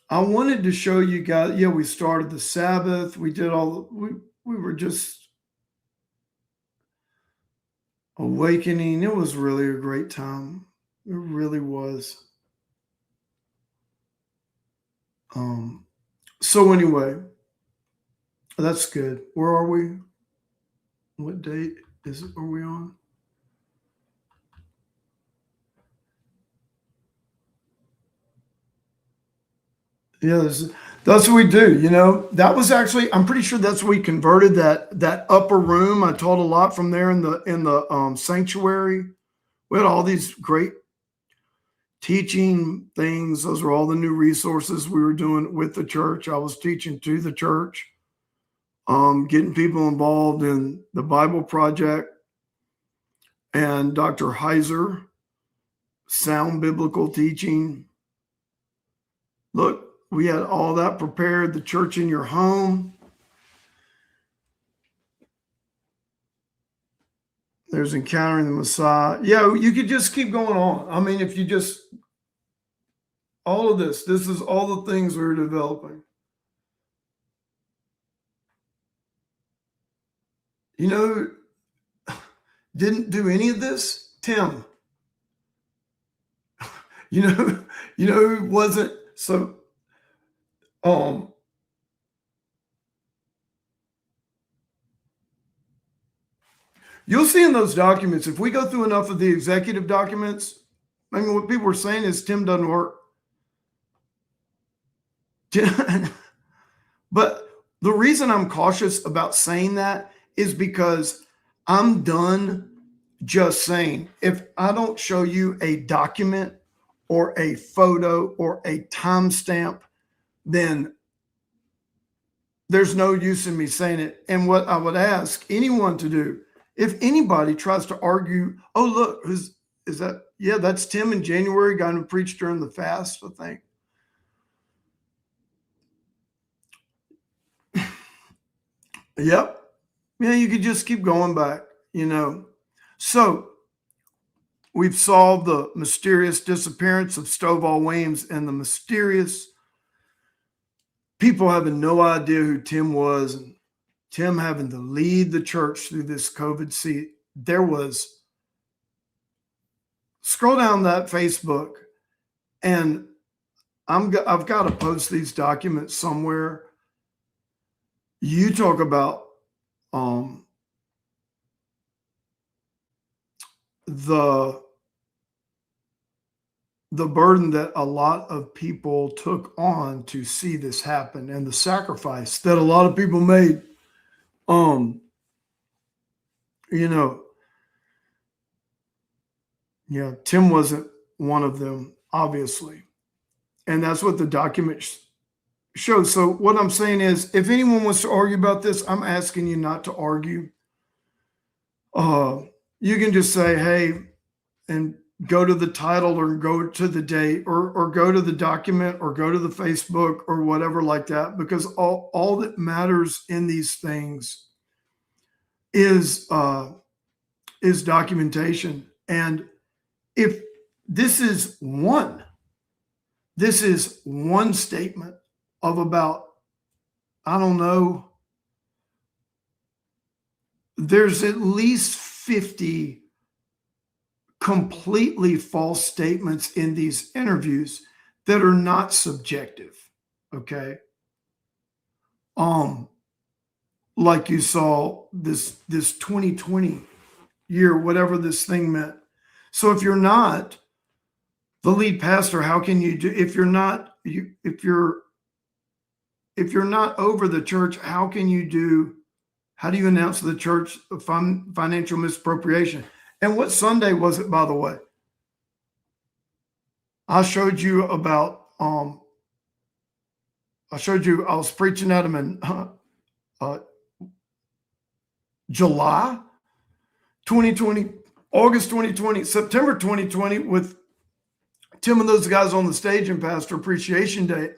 I wanted to show you guys, we started the Sabbath. We did we were just awakening. It was really a great time. It really was. So anyway, that's good. Where are we? What date are we on? Yeah, that's what we do. That was actually, I'm pretty sure that's we converted that upper room. I taught a lot from there in the sanctuary. We had all these great teaching things. Those were all the new resources we were doing with the church. I was teaching to the church, getting people involved in the Bible Project and Dr. Heiser, sound biblical teaching. Look, we had all that prepared, the church in your home. There's Encountering the Messiah. Yeah, you could just keep going on. I mean, if you just, all of this is all the things we're developing. Didn't do any of this? Tim. Who wasn't so you'll see in those documents, if we go through enough of the executive documents, I mean, what people were saying is Tim doesn't work. But the reason I'm cautious about saying that is because I'm done just saying, if I don't show you a document or a photo or a timestamp, then there's no use in me saying it. And what I would ask anyone to do, if anybody tries to argue, oh, look, is that? Yeah, that's Tim in January, guy who preached during the fast, I think. Yep. Yeah, you could just keep going back, So we've solved the mysterious disappearance of Stovall, Weems, and the mysterious people having no idea who Tim was, and Tim having to lead the church through this COVID season. Scroll down that Facebook, and I've got to post these documents somewhere. You talk about the burden that a lot of people took on to see this happen and the sacrifice that a lot of people made. Tim wasn't one of them, obviously. And that's what the document shows. So what I'm saying is, if anyone wants to argue about this, I'm asking you not to argue. You can just say, hey, and go to the title or go to the date or go to the document or go to the Facebook or whatever like that, because all that matters in these things is documentation. And if this is one statement of about, I don't know, there's at least 50 completely false statements in these interviews that are not subjective. Okay. Like you saw this 2020 year, whatever this thing meant. So if you're not the lead pastor, how can you do, if you're not over the church, how do you announce to the church financial misappropriation? And what Sunday was it, by the way? I showed you about, I was preaching at them in July 2020, August 2020, September 2020 with Tim and those guys on the stage in Pastor Appreciation Day.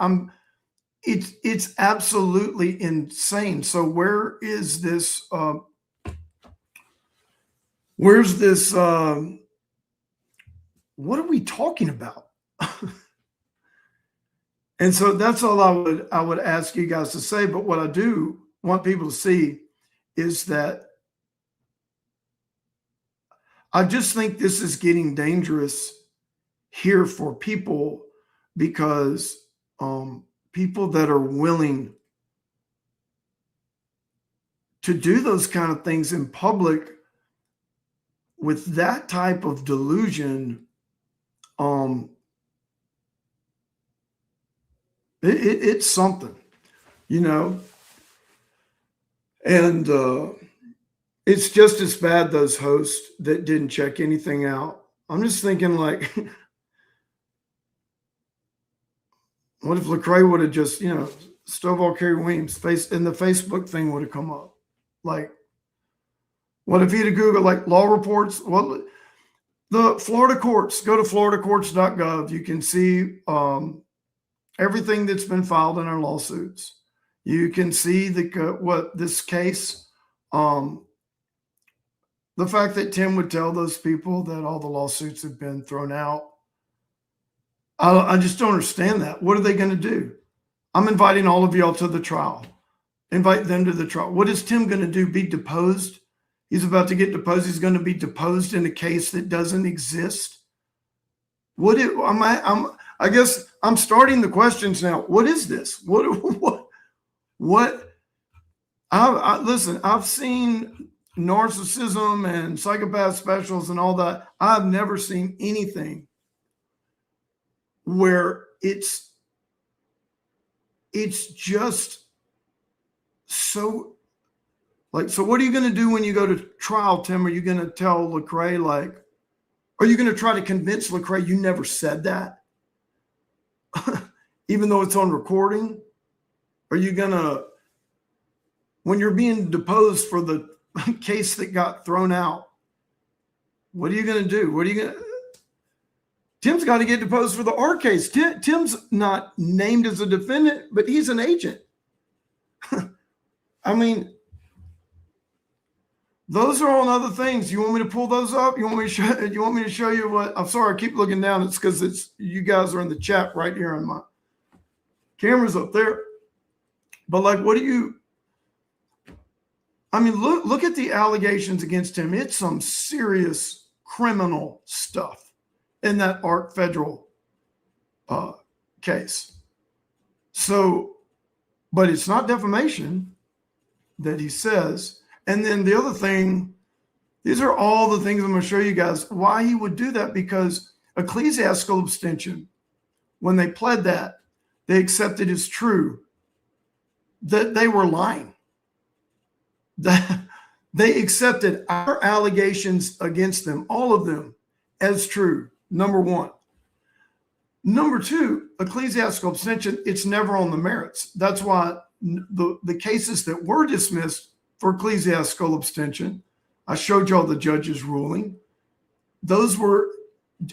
It's absolutely insane. So where's this what are we talking about? And so that's all I would ask you guys to say. But what I do want people to see is that I just think this is getting dangerous here for people, because people that are willing to do those kind of things in public with that type of delusion, it's something, and it's just as bad, those hosts that didn't check anything out. I'm just thinking, like, what if Lecrae would have just, Stovall, Kerri, Weems, and the Facebook thing would have come up? Like, what if he'd have Googled, like, law reports? Well, the Florida courts, go to floridacourts.gov. You can see everything that's been filed in our lawsuits. You can see this case, the fact that Tim would tell those people that all the lawsuits have been thrown out. I just don't understand that. What are they going to do? I'm inviting all of y'all to the trial. Invite them to the trial. What is Tim going to do? Be deposed? He's about to get deposed. He's going to be deposed in a case that doesn't exist. I guess I'm starting the questions now. What is this? What? Listen, I've seen narcissism and psychopath specials and all that. I've never seen anything where it's just so, like, so what are you going to do when you go to trial, Tim? Are you going to tell Lecrae, like, are you going to try to convince Lecrae you never said that? Even though it's on recording? Are you going to, when you're being deposed for the case that got thrown out, what are you going to do? Tim's got to get deposed for the R case. Tim's not named as a defendant, but he's an agent. I mean, those are all other things. You want me to pull those up? You want me to show you what? I'm sorry, I keep looking down. It's because you guys are in the chat right here on my camera's up there. But, like, look at the allegations against him. It's some serious criminal stuff in that ARC federal case. So, but it's not defamation that he says. And then the other thing, these are all the things I'm going to show you guys why he would do that, because ecclesiastical abstention, when they pled that, they accepted as true that they were lying. That they accepted our allegations against them, all of them, as true. Number one. Number two, ecclesiastical abstention, it's never on the merits. That's why the cases that were dismissed for ecclesiastical abstention, I showed y'all the judge's ruling. Those were,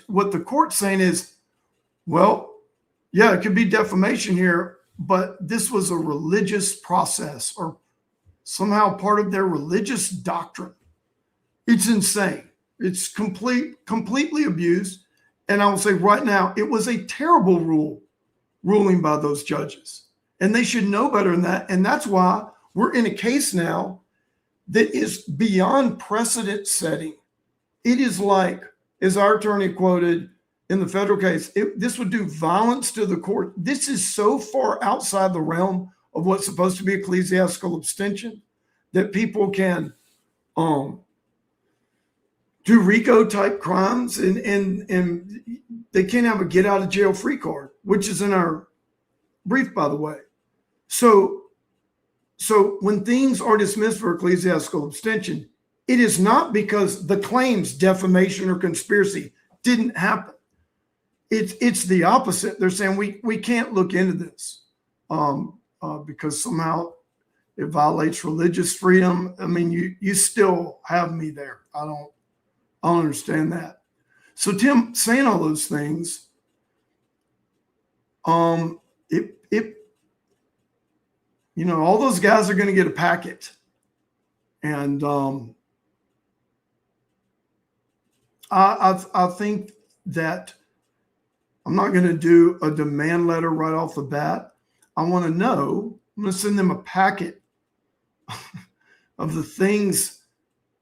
what the court's saying is, well, yeah, it could be defamation here, but this was a religious process or somehow part of their religious doctrine. It's insane. It's completely abused. And I will say right now, it was a terrible ruling by those judges. And they should know better than that. And that's why we're in a case now that is beyond precedent setting. It is like, as our attorney quoted in the federal case, this would do violence to the court. This is so far outside the realm of what's supposed to be ecclesiastical abstention that people can do RICO type crimes and they can't have a get out of jail free card, which is in our brief, by the way. So when things are dismissed for ecclesiastical abstention, it is not because the claims defamation or conspiracy didn't happen. It's the opposite. They're saying we can't look into this because somehow it violates religious freedom. I mean, you still have me there. I don't understand that. So Tim saying all those things, all those guys are going to get a packet, and I think that I'm not going to do a demand letter right off the bat. I want to know. I'm going to send them a packet of the things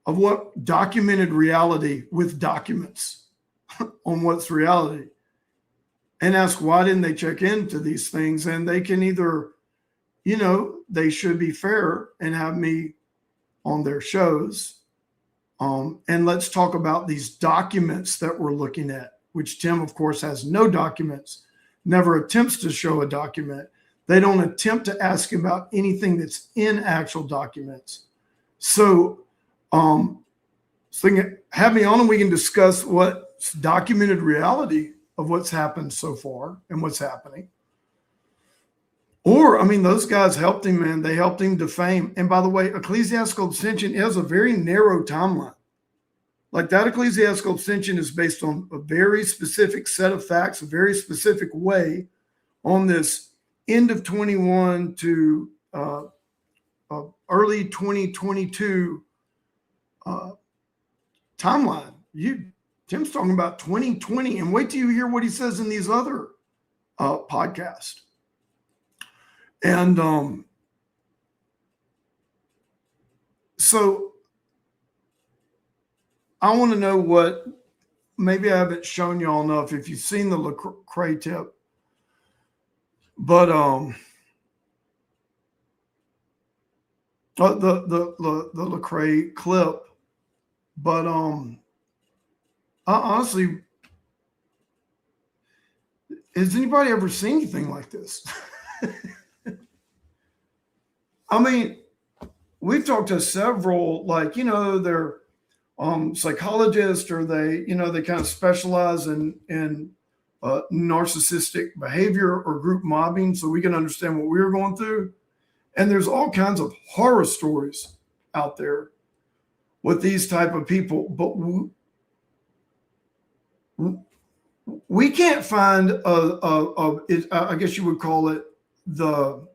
of what documented reality with documents on what's reality, and ask why didn't they check into these things. And they can either, they should be fair and have me on their shows. And let's talk about these documents that we're looking at, which Tim, of course, has no documents, never attempts to show a document. They don't attempt to ask about anything that's in actual documents. So have me on and we can discuss what's documented reality of what's happened so far and what's happening. Or, those guys helped him, man. They helped him defame. And by the way, ecclesiastical abstention is a very narrow timeline. Like that ecclesiastical abstention is based on a very specific set of facts, a very specific way on this end of 21 to early 2022 timeline. Tim's talking about 2020, and wait till you hear what he says in these other podcasts. And so I want to know what, maybe I haven't shown y'all enough if you've seen the Lecrae tip, but the Lecrae clip, but I honestly, has anybody ever seen anything like this? We've talked to several, they're psychologists, or they kind of specialize in narcissistic behavior or group mobbing, so we can understand what we were going through. And there's all kinds of horror stories out there with these type of people, but we can't find I guess you would call it the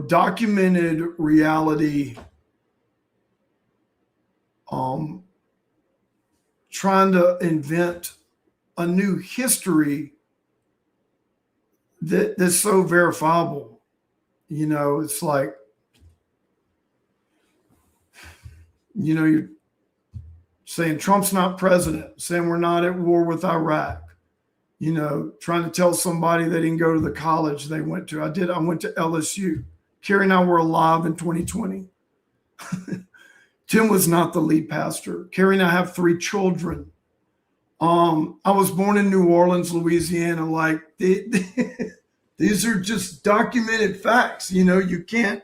documented reality, trying to invent a new history that's so verifiable. It's like, you're saying Trump's not president, saying we're not at war with Iraq, trying to tell somebody they didn't go to the college they went to. I went to LSU. Kerri and I were alive in 2020. Tim was not the lead pastor. Kerri and I have 3 children. I was born in New Orleans, Louisiana. These are just documented facts. You can't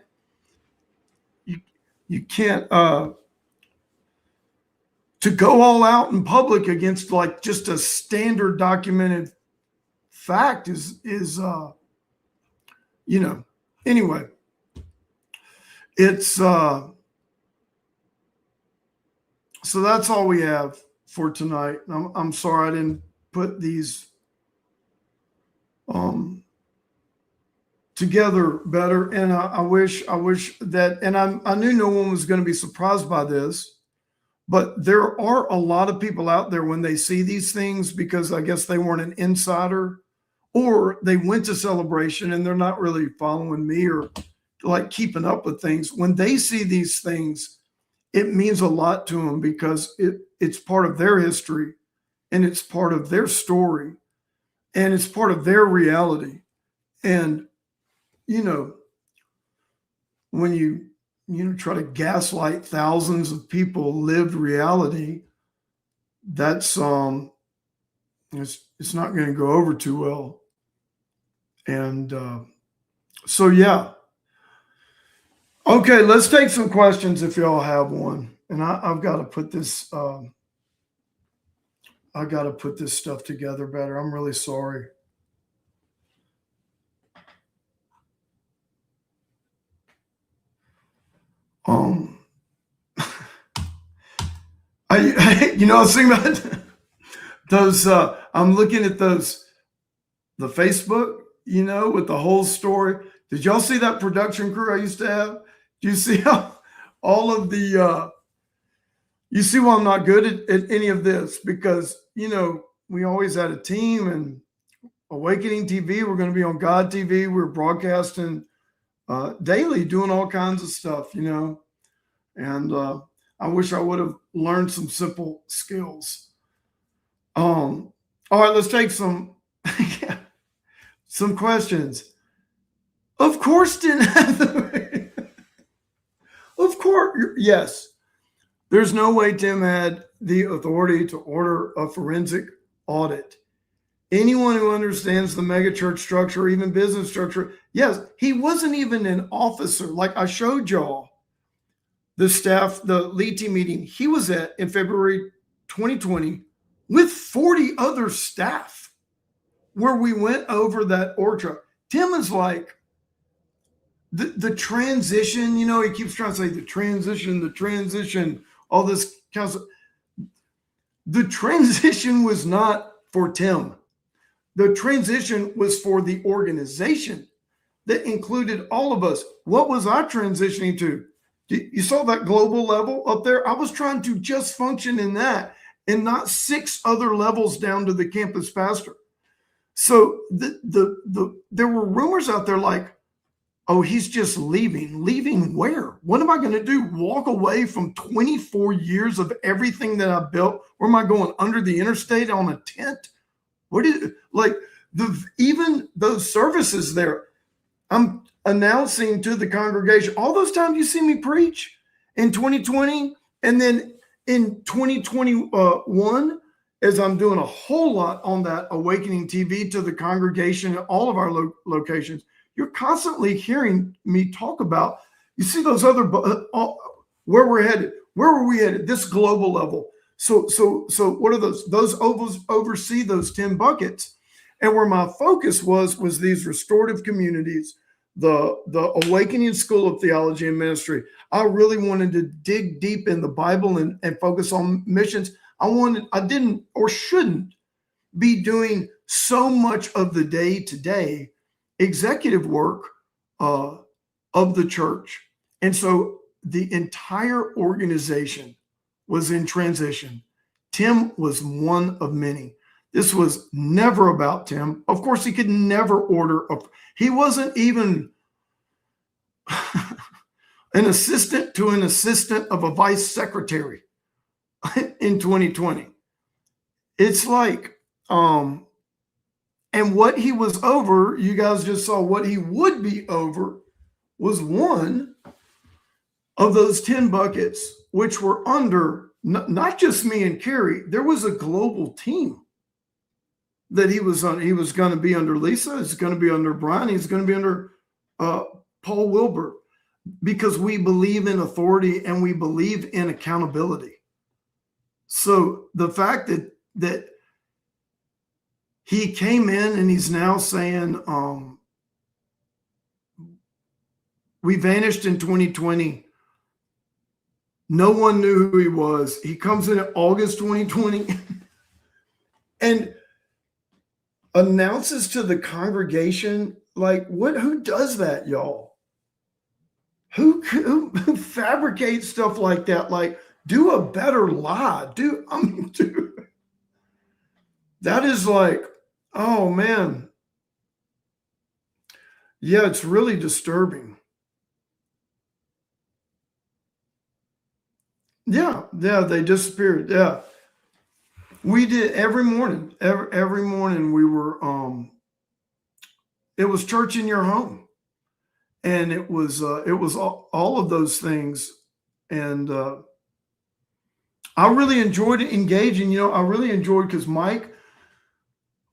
to go all out in public against like just a standard documented fact is anyway, it's so that's all we have for tonight. I'm sorry I didn't put these together better, and I wish that, and I knew no one was going to be surprised by this, but there are a lot of people out there when they see these things, because I guess they weren't an insider or they went to Celebration and they're not really following me or like keeping up with things. When they see these things, it means a lot to them because it's part of their history and it's part of their story and it's part of their reality. And when you try to gaslight thousands of people lived reality, that's it's not going to go over too well. And so yeah. Okay, let's take some questions if y'all have one. And I've got to put this stuff together better. I'm really sorry. I was thinking about those. I'm looking at the Facebook, with the whole story. Did y'all see that production crew I used to have? Do you see how all of the? You see why I'm not good at any of this, because we always had a team, and Awakening TV. We're going to be on God TV. We're broadcasting daily, doing all kinds of stuff, and I wish I would have learned some simple skills. All right, let's take some questions. Of course, didn't have the. Of course, yes. There's no way Tim had the authority to order a forensic audit. Anyone who understands the megachurch structure, or even business structure, yes, he wasn't even an officer. Like I showed y'all the staff, the lead team meeting he was at in February 2020 with 40 other staff, where we went over that org chart. Tim is like the transition, he keeps trying to say the transition, all this kind of stuff. The transition was not for Tim. The transition was for the organization that included all of us. What was I transitioning to? You saw that global level up there? I was trying to just function in that and not 6 other levels down to the campus pastor. So there were rumors out there like, oh, he's just leaving. Leaving where? What am I going to do? Walk away from 24 years of everything that I built? Where am I going? Under the interstate on a tent? What is like even those services there? I'm announcing to the congregation all those times you see me preach in 2020, and then in 2021, as I'm doing a whole lot on that Awakening TV to the congregation at all of our locations. You're constantly hearing me talk about, you see those other, where we're headed. Where were we headed? This global level. So what are those? Those oversee those 10 buckets. And where my focus was these restorative communities, the Awakening School of Theology and Ministry. I really wanted to dig deep in the Bible and focus on missions. I didn't or shouldn't be doing so much of the day-to-day executive work of the church. And so the entire organization was in transition. Tim was one of many. This was never about Tim. Of course, he could never order he wasn't even an assistant to an assistant of a vice secretary in 2020. It's like, and what he was over, you guys just saw what he would be over, was one of those 10 buckets, which were under not just me and Kerri. There was a global team that he was on. He was going to be under Lisa. He's going to be under Brian. He's going to be under Paul Wilbur, because we believe in authority and we believe in accountability. So the fact that he came in and he's now saying, we vanished in 2020. No one knew who he was. He comes in August 2020 and announces to the congregation, like, who does that, y'all? Who fabricates stuff like that? Like, do a better lie. Dude, that is like, oh man. Yeah, it's really disturbing. Yeah, they disappeared. Yeah. We did every morning. Every morning we were it was church in your home. And it was all of those things. And I really enjoyed engaging. I really enjoyed because Mike,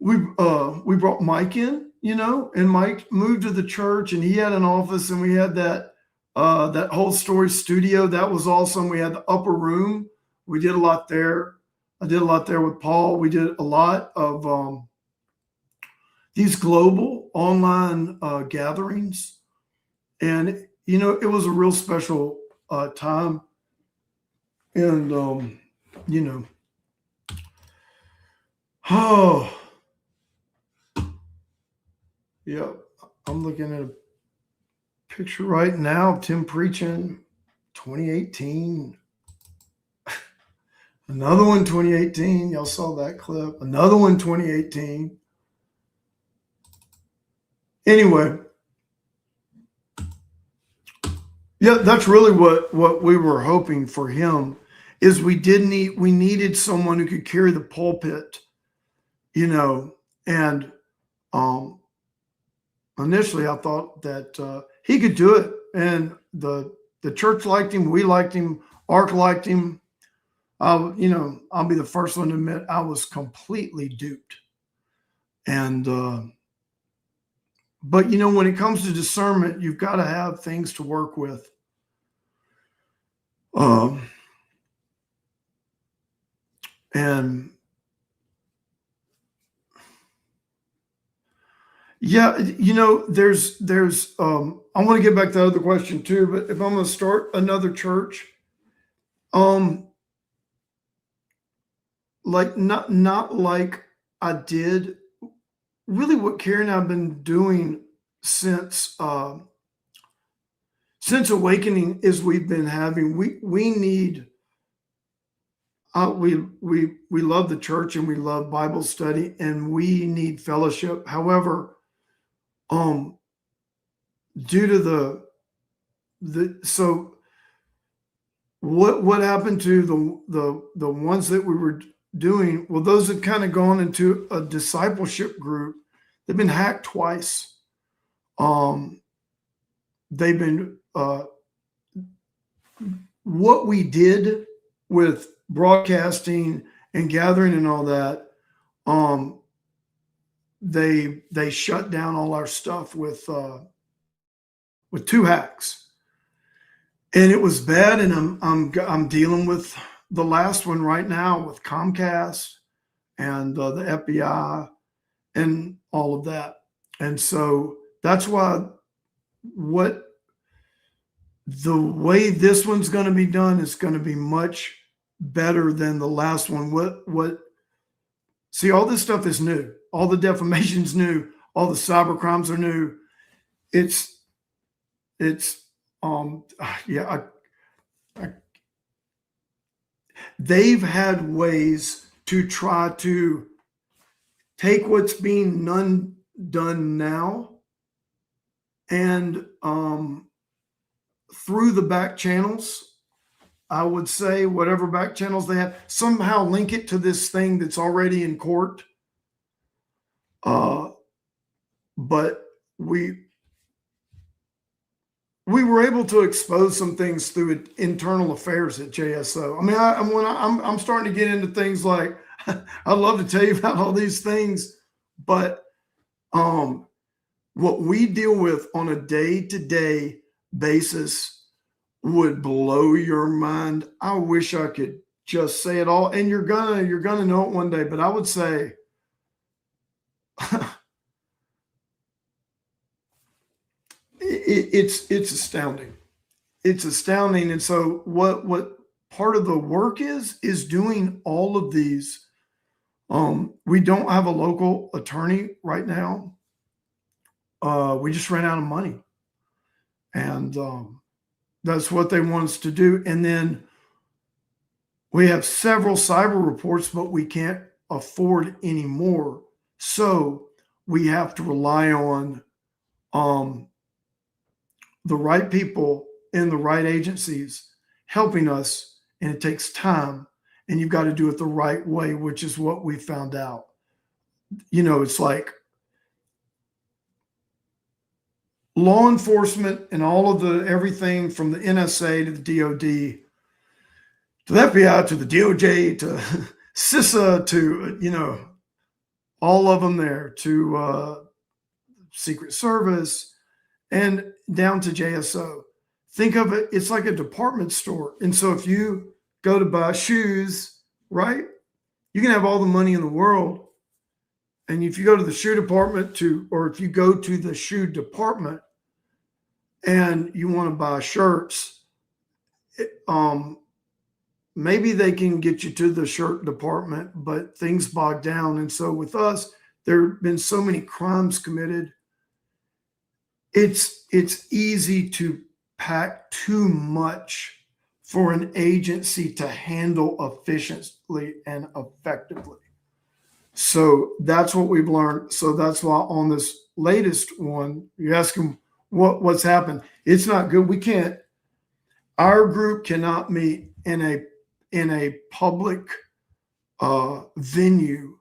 we brought Mike in, and Mike moved to the church and he had an office and we had that whole story studio. That was awesome. We had the upper room. We did a lot there. I did a lot there with Paul. We did a lot of these global online gatherings. And, it was a real special time. And, oh, yeah, I'm looking at a picture right now of Tim preaching 2018. Another one 2018. Y'all saw that clip. Another one 2018. Anyway. Yeah, that's really what we were hoping for him is we needed someone who could carry the pulpit, and initially I thought that he could do it, and the church liked him, we liked him, Ark liked him. I'll be the first one to admit I was completely duped. And but when it comes to discernment, you've got to have things to work with. And yeah, there's I want to get back to the other question too, but if I'm going to start another church, like not like I did really what Kerri and I have been doing since Awakening is we've been having, we need, we love the church and we love Bible study and we need fellowship. However, due to so what happened to the ones that we were doing? Well, those have kind of gone into a discipleship group. They've been hacked twice. They've been what we did with broadcasting and gathering and all that. They shut down all our stuff with 2 hacks, and it was bad. And I'm dealing with the last one right now with Comcast and the FBI and all of that. And so that's why the way this one's going to be done is going to be much better than the last one. See, all this stuff is new. All the defamation's new. All the cyber crimes are new. They've had ways to try to take what's being done now and through the back channels, I would say whatever back channels they have, somehow link it to this thing that's already in court. But we were able to expose some things through internal affairs at JSO. I mean, I'm starting to get into things like, I'd love to tell you about all these things, but what we deal with on a day-to-day basis would blow your mind. I wish I could just say it all, and you're gonna know it one day. But I would say it's astounding. It's astounding. And so what part of the work is doing all of these. We don't have a local attorney right now. We just ran out of money, and that's what they want us to do. And then we have several cyber reports, but we can't afford any more. So we have to rely on the right people in the right agencies helping us, and it takes time, and you've got to do it the right way, which is what we found out. It's like law enforcement and all of everything from the NSA to the DOD to the FBI to the DOJ to CISA to, all of them there, to Secret Service and down to JSO. Think of it, it's like a department store. And so if you go to buy shoes, right, you can have all the money in the world. And if you go to the shoe department or if you go to the shoe department and you want to buy shirts, maybe they can get you to the shirt department, but things bog down. And so with us, there have been so many crimes committed. It's easy to pack too much for an agency to handle efficiently and effectively. So that's what we've learned. So that's why on this latest one, you ask them what's happened. It's not good. Our group cannot meet in a public venue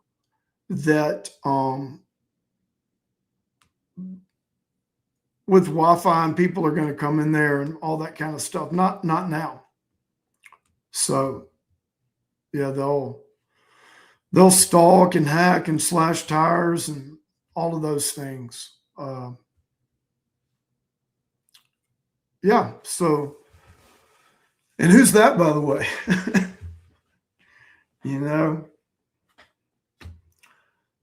that with Wi-Fi and people are going to come in there and all that kind of stuff. Not now. So yeah, they'll stalk and hack and slash tires and all of those things. Yeah. So, and who's that, by the way?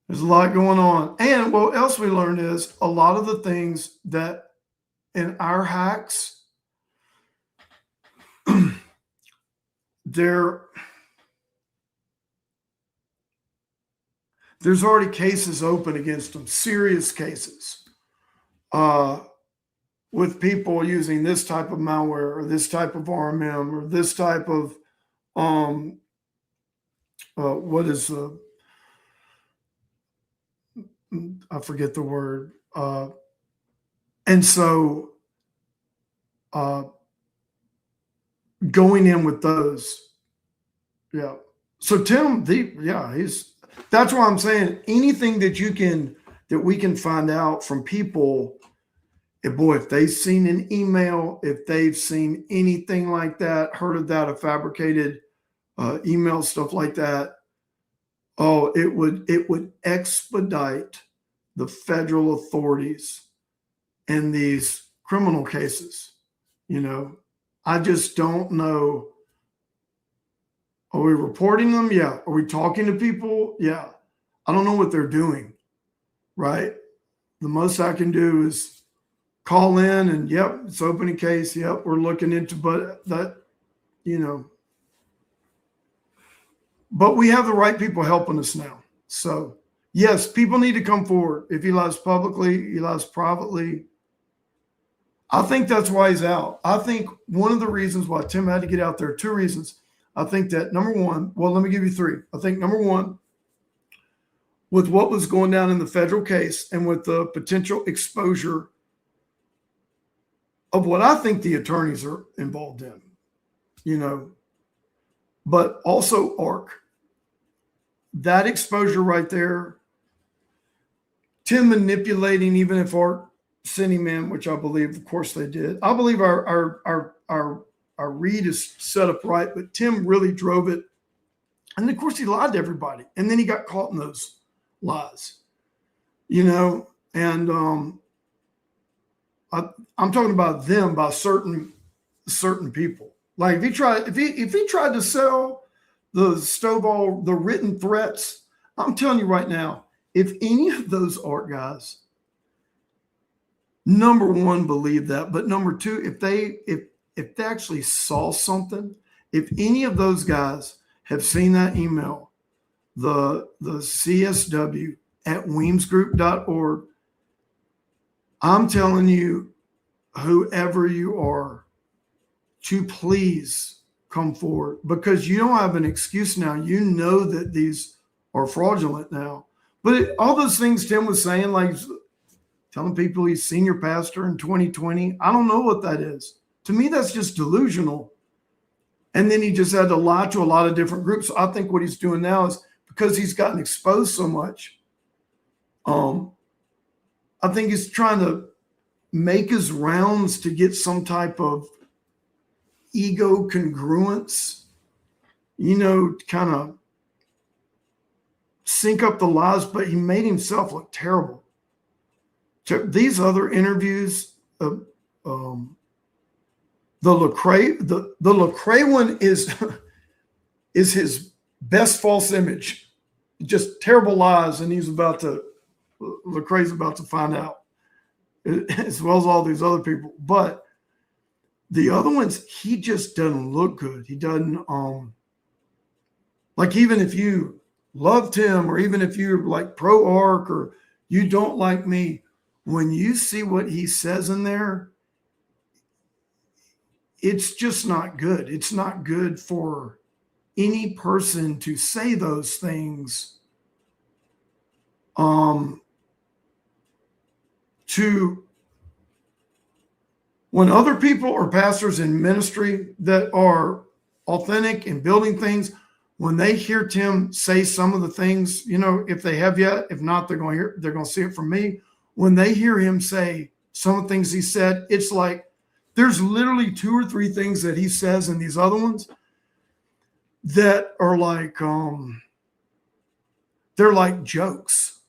There's a lot going on. And what else we learned is a lot of the things that in our hacks, there's already cases open against them, serious cases, with people using this type of malware or this type of RMM or this type of I forget the word. And so going in with those. Yeah. So Tim, that's why I'm saying anything that we can find out from people, if they've seen an email, if they've seen anything like that, heard of that, a fabricated email, stuff like that, it would expedite the federal authorities in these criminal cases. I just don't know. Are we reporting them? Yeah. Are we talking to people? Yeah. I don't know what they're doing, right? The most I can do is call in and, yep, it's opening case. Yep, we're looking into, but we have the right people helping us now. So yes, people need to come forward. If he lies publicly, he lies privately. I think that's why he's out. I think one of the reasons why Tim had to get out there, two reasons. I think that number one, well, let me give you three. I think number one, with what was going down in the federal case and with the potential exposure of what I think the attorneys are involved in, but also ARC. That exposure right there, Tim manipulating, even if ARC sent him in, which I believe, of course, they did. I believe our read is set up right, but Tim really drove it. And of course, he lied to everybody. And then he got caught in those lies, and I'm talking about them by certain people. Like if he tried to sell the Stovall, the written threats. I'm telling you right now, if any of those art guys, number one, believe that, but number two, if they actually saw something, if any of those guys have seen that email, the CSW at weemsgroup.org, I'm telling you, whoever you are, to please come forward, because you don't have an excuse now. You know that these are fraudulent now. But all those things Tim was saying, like telling people he's senior pastor in 2020, I don't know what that is. To me, that's just delusional. And then he just had to lie to a lot of different groups. So I think what he's doing now is, because he's gotten exposed so much, I think he's trying to make his rounds to get some type of ego congruence, kind of sync up the lies, but he made himself look terrible. These other interviews, the Lecrae one is his best false image, just terrible lies, and Lecrae's about to find out, as well as all these other people. But the other ones, he just doesn't look good. He doesn't, like, even if you loved him, or even if you're like pro-arc, or you don't like me, when you see what he says in there, it's just not good. It's not good for any person to say those things when other people or pastors in ministry that are authentic in building things, when they hear Tim say some of the things, if they have yet, if not, they're going to see it from me. When they hear him say some of the things he said, it's like there's literally 2 or 3 things that he says in these other ones that are like, they're like jokes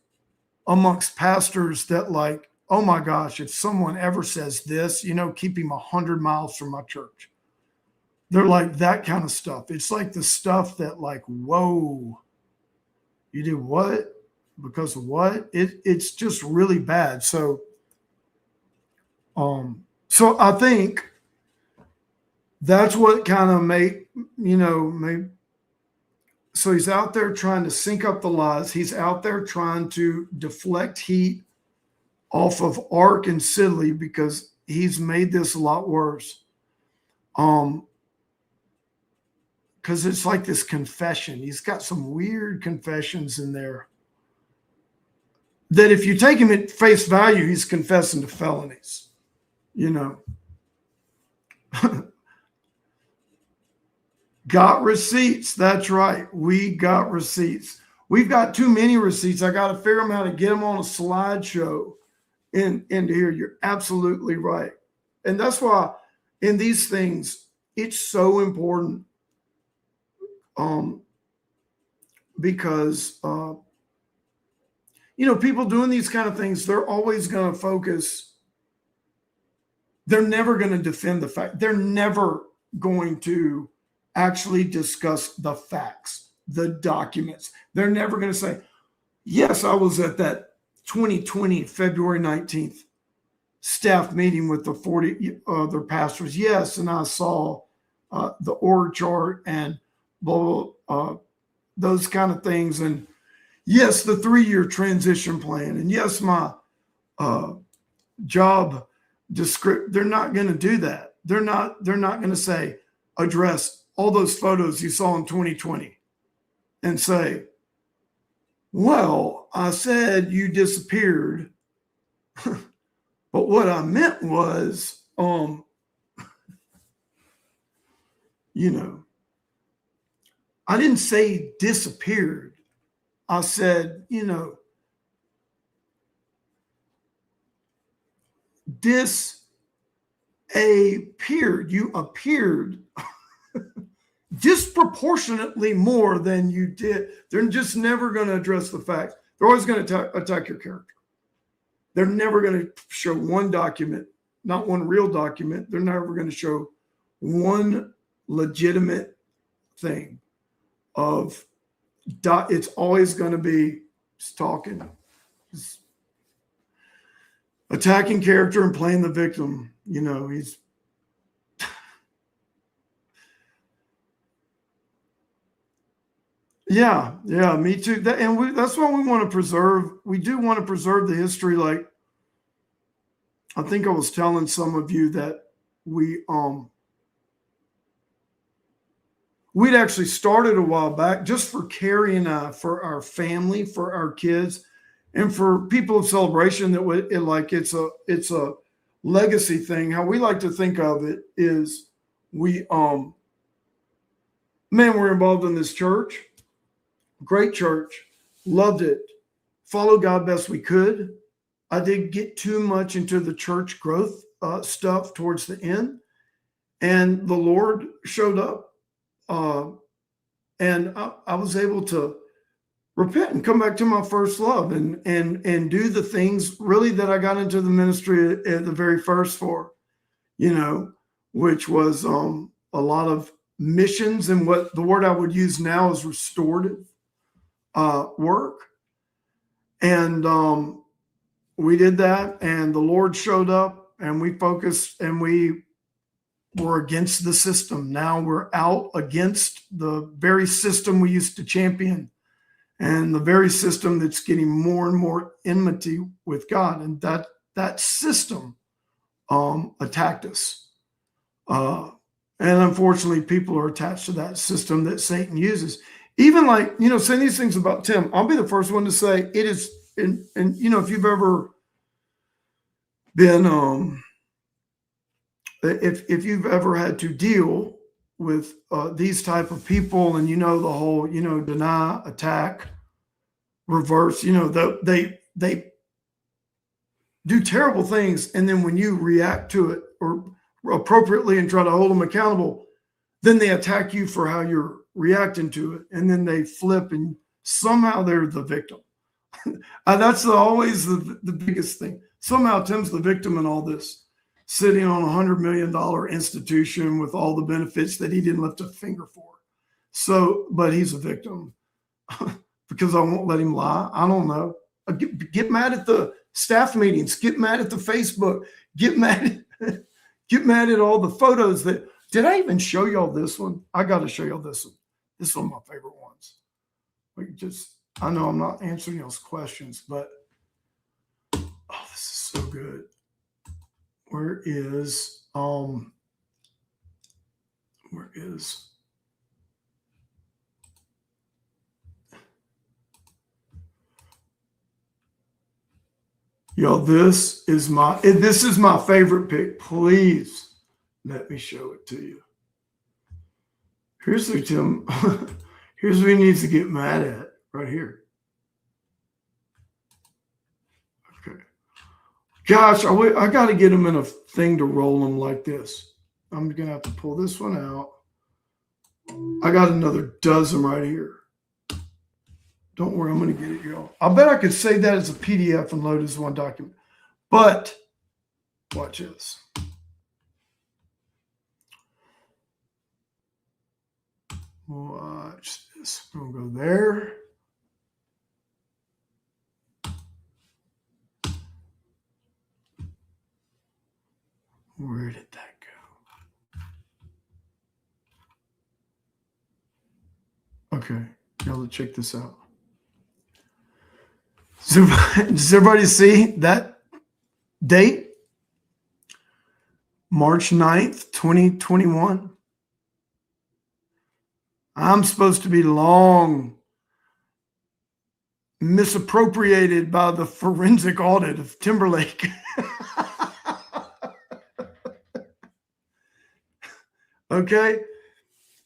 amongst pastors that, like, oh my gosh, if someone ever says this, keep him 100 miles from my church. They're like that kind of stuff. It's like the stuff that, like, whoa, you did what? Because of what? It's just really bad. So I think that's what kind of made. So he's out there trying to sync up the lies. He's out there trying to deflect heat off of Ark and Sidley, because he's made this a lot worse. Because it's like this confession. He's got some weird confessions in there that, if you take him at face value, he's confessing to felonies. Got receipts. That's right. We got receipts. We've got too many receipts. I got to figure out how to get them on a slideshow into here. You're absolutely right. And that's why in these things, it's so important, because, people doing these kind of things, they're always going to focus. They're never going to defend the fact. They're never going to actually discuss the facts, the documents. They're never going to say, yes, I was at that 2020, February 19th staff meeting with the 40 other pastors. Yes, and I saw the org chart and those kind of things. And yes, the 3-year transition plan. And yes, my job description. They're not going to do that. They're not going to say, address all those photos you saw in 2020 and say, well, I said you disappeared, but what I meant was, I didn't say disappeared. I said, disappeared. You appeared disproportionately more than you did. They're just never going to address the facts. They're always going to attack your character. They're never going to show one document, not one real document. They're never going to show one legitimate thing. of it's always going to be talking, just attacking character and playing the victim. He's yeah, me too. That's why we want to preserve. We do want to preserve the history. Like, I think I was telling some of you that we'd actually started a while back just for Kerri and I, for our family, for our kids, and for people of celebration. It's a legacy thing. How we like to think of it is we're involved in this church, great church, loved it, followed God best we could. I did get too much into the church growth stuff towards the end, and the Lord showed up. And I was able to repent and come back to my first love and do the things really that I got into the ministry at the very first for, which was a lot of missions, and what the word I would use now is restorative work. And we did that, and the Lord showed up, and we focused, and we were against the system. Now we're out against the very system we used to champion, and the very system that's getting more and more enmity with God. And that system attacked us. And unfortunately, people are attached to that system that Satan uses. Even saying these things about Tim, I'll be the first one to say it is, and if you've ever been, if you've ever had to deal with these type of people, and the whole deny, attack, reverse, they do terrible things, and then when you react to it or appropriately and try to hold them accountable, then they attack you for how you're reacting to it, and then they flip, and somehow they're the victim. That's always the biggest thing. Somehow Tim's the victim in all this, sitting on $100 million institution with all the benefits that he didn't lift a finger for. So, but he's a victim because I won't let him lie. I don't know. Get mad at the staff meetings. Get mad at the Facebook. Get mad at all the photos that. Did I even show y'all this one? I got to show y'all this one. This is one of my favorite ones. I know I'm not answering y'all's questions, but this is so good. Where is y'all? This is my favorite pick. Please let me show it to you. Here's what Tim. Here's what he needs to get mad at right here. Okay. Gosh, I got to get him in a thing to roll him like this. I'm going to have to pull this one out. I got another dozen right here. Don't worry, I'm going to get it, y'all. I bet I could save that as a PDF and load as one document. But watch this. Watch this. We'll go there. Where did that go? Okay, y'all, let's check this out. Does everybody see that date? March 9th, 2021. I'm supposed to be long misappropriated by the forensic audit of Timberlake. Okay.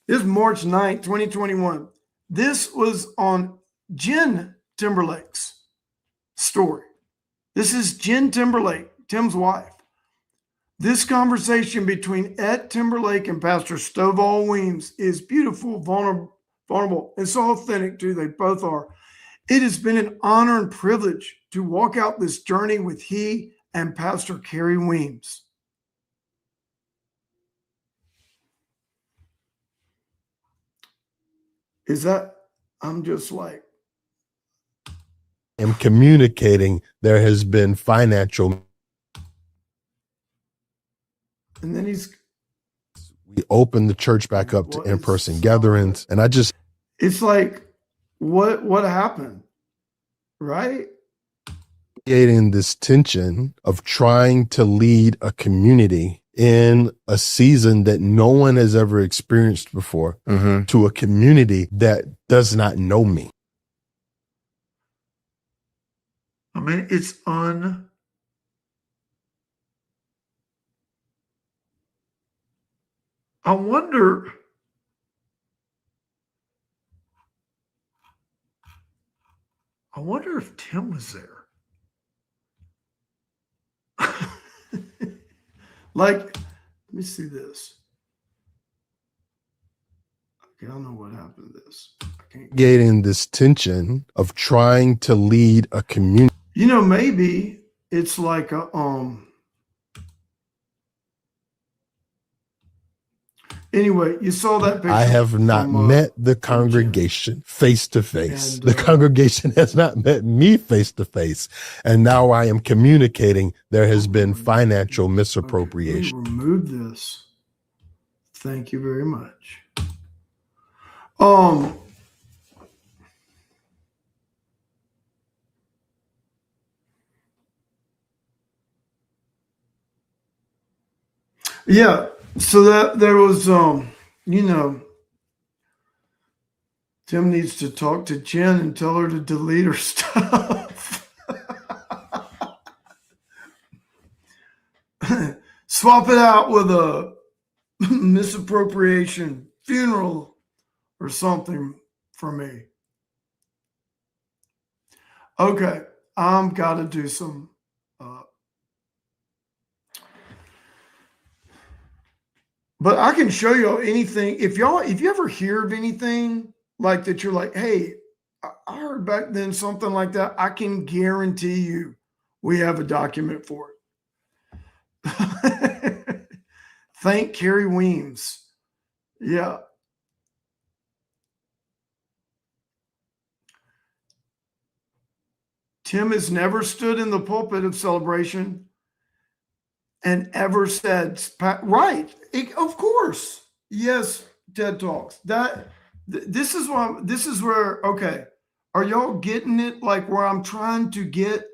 This is March 9th, 2021. This was on Jen Timberlake's story. This is Jen Timberlake, Tim's wife. This conversation between Ed Timberlake and Pastor Stovall Weems is beautiful, vulnerable, and so authentic too. They both are. It has been an honor and privilege to walk out this journey with he and Pastor Kerri Weems. Is that, I'm just like, am communicating there has been financial. and then he's, We opened the church back up to What in-person is- gatherings, and I just it's like, what happened? Right? creating this tension of trying to lead a community in a season that no one has ever experienced before to a community that does not know me. I mean, it's I wonder if Tim was there. Like, let me see this. Okay, I don't know what happened to this. I can't. Creating this tension of trying to lead a community. You know, maybe it's like a Anyway, you saw that picture. I have not from, met the congregation face to face. And, The congregation has not met me face to face. And now I am communicating there has been financial misappropriation. Okay, remove this. Thank you very much. Yeah, so that there was you know, Tim needs to talk to Jen and tell her to delete her stuff. Swap it out with a misappropriation funeral or something for me. Okay, I'm got to do some but I can show you anything. If you ever hear of anything like that, you're like, hey, I heard back then something like that. I can guarantee you we have a document for it. Thank Kerri Weems. Yeah. Tim has never stood in the pulpit of Celebration and ever said, right, of course. Yes, TED Talks. This is where, okay, are y'all getting it? Like where I'm trying to get,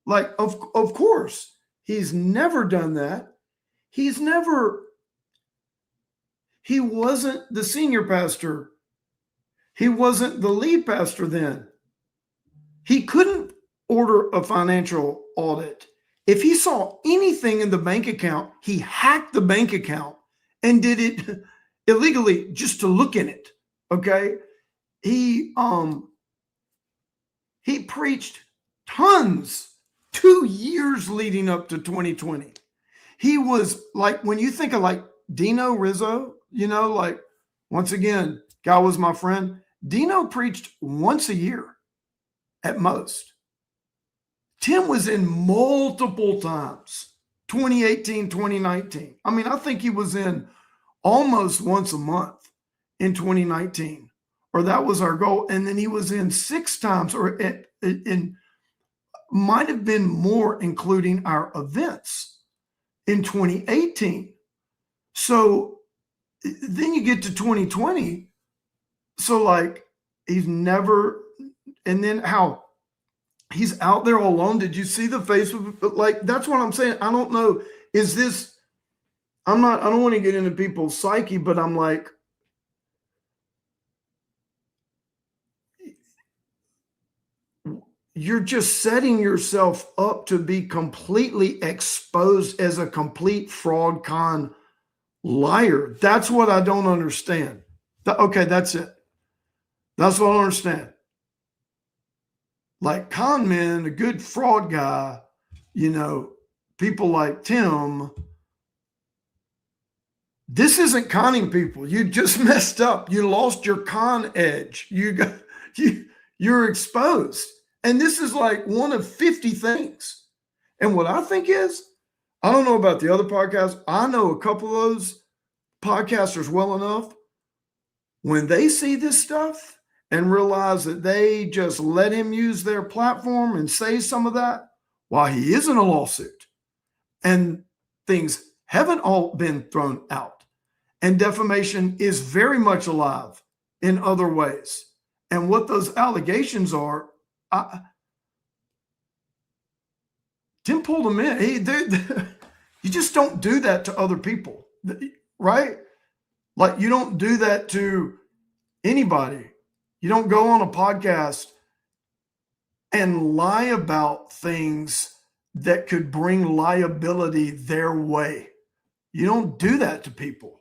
like, of course, he's never done that. He wasn't the senior pastor. He wasn't the lead pastor then. He couldn't order a financial audit. If he saw anything in the bank account, he hacked the bank account and did it illegally just to look in it. Okay. He preached tons 2 years leading up to 2020. He was like, when you think of like Dino Rizzo, you know, like once again, guy was my friend. Dino preached once a year at most. Tim was in multiple times, 2018, 2019. I mean, I think he was in almost once a month in 2019, or that was our goal. And then he was in 6 times, or in might have been more, including our events in 2018. So then you get to 2020. So like he's never, and then how he's out there all alone. Did you see the Facebook? Like, that's what I'm saying. I don't know. Is this, I don't want to get into people's psyche, but I'm like, you're just setting yourself up to be completely exposed as a complete fraud, con, liar. That's what I don't understand. Okay, that's it. That's what I don't understand. Like con men, a good fraud guy, you know, people like Tim. This isn't conning people. You just messed up. You lost your con edge. You're exposed. And this is like one of 50 things. And what I think is, I don't know about the other podcasts. I know a couple of those podcasters well enough. when they see this stuff and realize that they just let him use their platform and say some of that while he is in a lawsuit and things haven't all been thrown out and defamation is very much alive in other ways. And what those allegations are, Tim pulled them in. You just don't do that to other people, right? Like you don't do that to anybody. You don't go on a podcast and lie about things that could bring liability their way. You don't do that to people.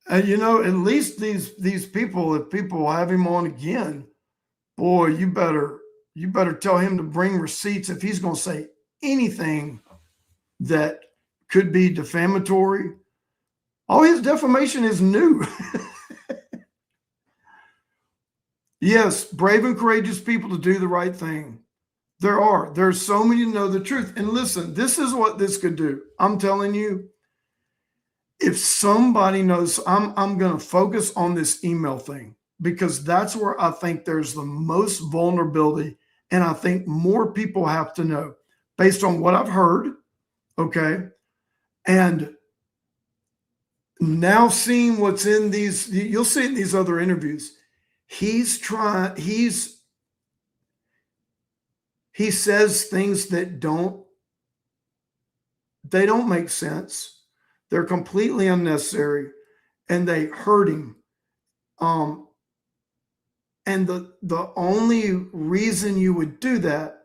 And at least these people, if people have him on again, boy, you better tell him to bring receipts if he's going to say anything that could be defamatory. All his defamation is new. Yes, brave and courageous people to do the right thing. There's so many to know the truth. And listen, this is what this could do. I'm telling you, if somebody knows, I'm going to focus on this email thing because that's where I think there's the most vulnerability. And I think more people have to know based on what I've heard. Okay. And now seeing what's in these, you'll see in these other interviews, he says things that don't make sense. They're completely unnecessary and they hurt him. And the only reason you would do that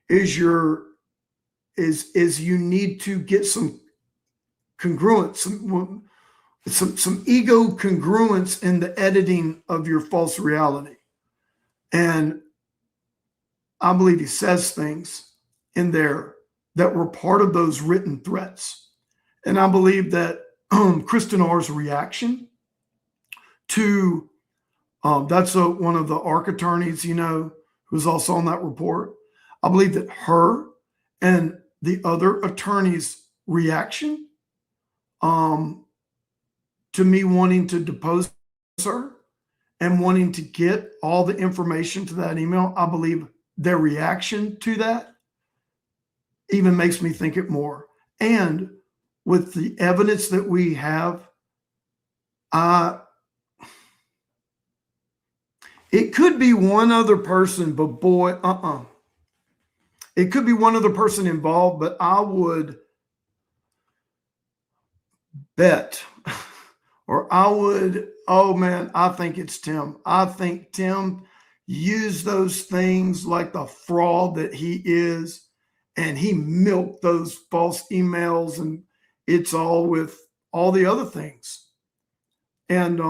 is you need to get some congruence, some ego congruence in the editing of your false reality. And I believe he says things in there that were part of those written threats. And I believe that Kristen R's reaction to, that's one of the ARC attorneys, who's also on that report. I believe that her and the other attorney's reaction to me wanting to depose her and wanting to get all the information to that email, I believe their reaction to that even makes me think it more. And with the evidence that we have, it could be one other person, but boy, it could be one other person involved, but I would bet, I think it's Tim. I think Tim used those things like the fraud that he is, and he milked those false emails, and it's all with all the other things. And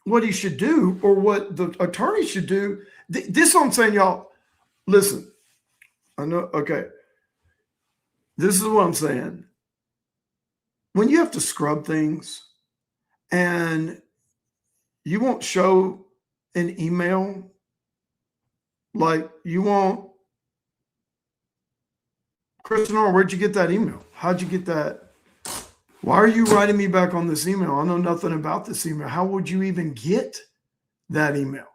what he should do, or what the attorney should do, this is what I'm saying, y'all. Listen, I know, okay. This is what I'm saying. When you have to scrub things and you won't show an email, like you won't, Kristen, where'd you get that email? How'd you get that? Why are you writing me back on this email? I know nothing about this email. How would you even get that email?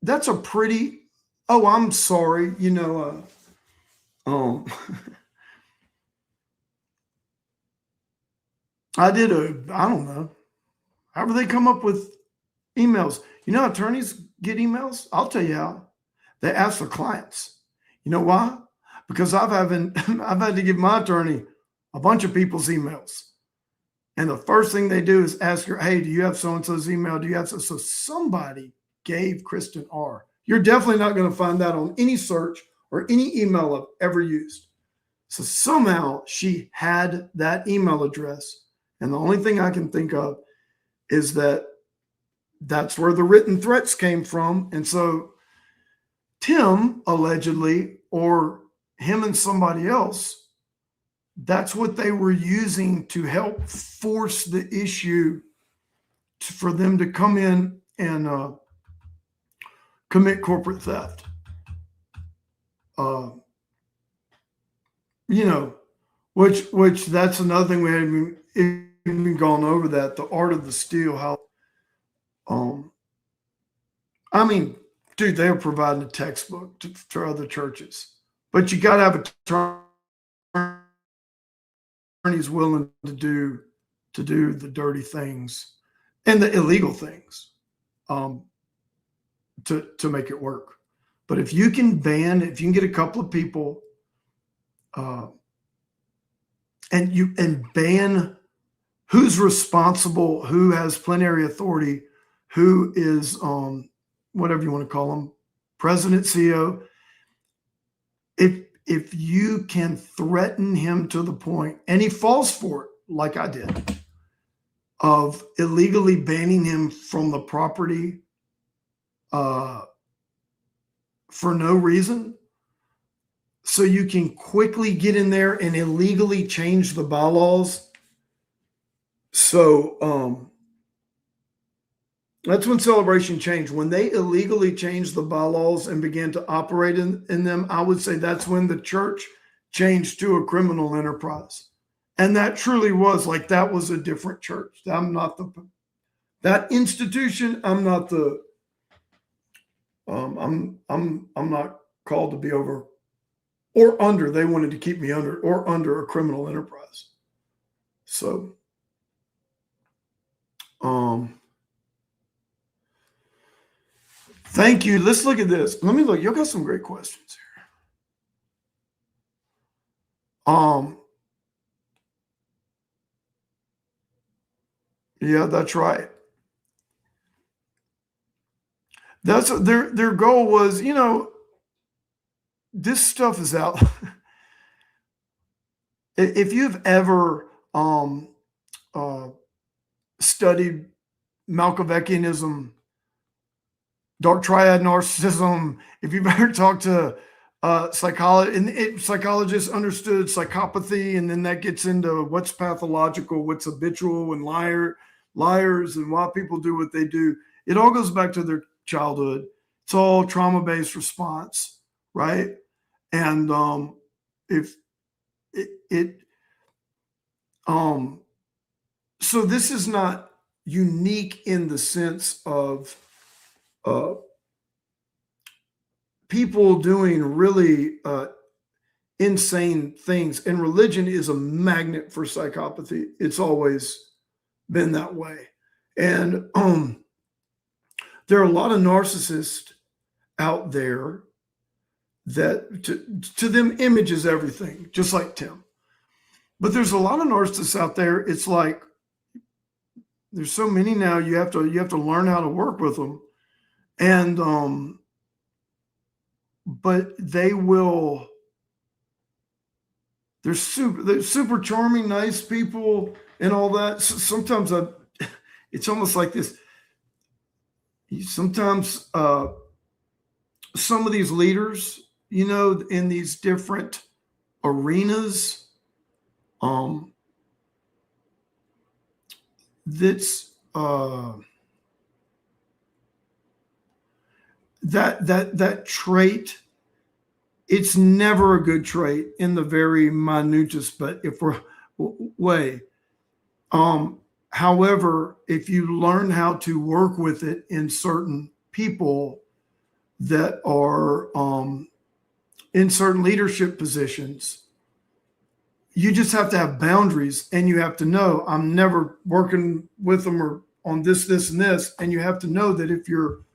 That's a pretty, I'm sorry, I don't know. However they come up with emails. Attorneys get emails? I'll tell you how. They ask for clients. You know why? Because I've had to give my attorney a bunch of people's emails. And the first thing they do is ask her, hey, do you have so-and-so's email? Do you have so somebody gave Kristen R. You're definitely not going to find that on any search or any email I've ever used. So somehow she had that email address. And the only thing I can think of is that that's where the written threats came from. And so Tim allegedly, or him and somebody else, that's what they were using to help force the issue for them to come in and commit corporate theft. Which that's another thing we haven't even gone over, that the art of the steal. How, I mean, dude, they are providing a textbook to other churches, but you got to have attorneys willing to do the dirty things and the illegal things, to make it work. But if you can get a couple of people, and ban who's responsible, who has plenary authority, who is whatever you want to call them, president, CEO. If you can threaten him to the point, and he falls for it, like I did, of illegally banning him from the property for no reason, so you can quickly get in there and illegally change the bylaws. So that's when Celebration changed. When they illegally changed the bylaws and began to operate in them, I would say that's when the church changed to a criminal enterprise. And that truly was like, that was a different church. I'm not that institution. I'm not the, I'm not called to be over or under. They wanted to keep me under a criminal enterprise. So, thank you. Let's look at this. Let me look. You got some great questions here. Yeah, that's right. That's their goal was, this stuff is out. If you've ever studied Malkovichianism, dark triad narcissism, if you've ever talked to psychologists understood psychopathy, and then that gets into what's pathological, what's habitual, and liars, and why people do what they do. It all goes back to their childhood. It's all trauma-based response, right? And so this is not unique in the sense of people doing really insane things. And religion is a magnet for psychopathy. It's always been that way. And there are a lot of narcissists out there that to them image is everything, just like Tim. But there's a lot of narcissists out there. It's like there's so many now. You have to learn how to work with them, and but they're super charming, nice people, and all that. So sometimes it's almost like this. Sometimes some of these leaders, in these different arenas, that's that trait, it's never a good trait in the very minutest, but if we're way. However, if you learn how to work with it in certain people that are in certain leadership positions, you just have to have boundaries, and you have to know, I'm never working with them or on this, and this. And you have to know that if you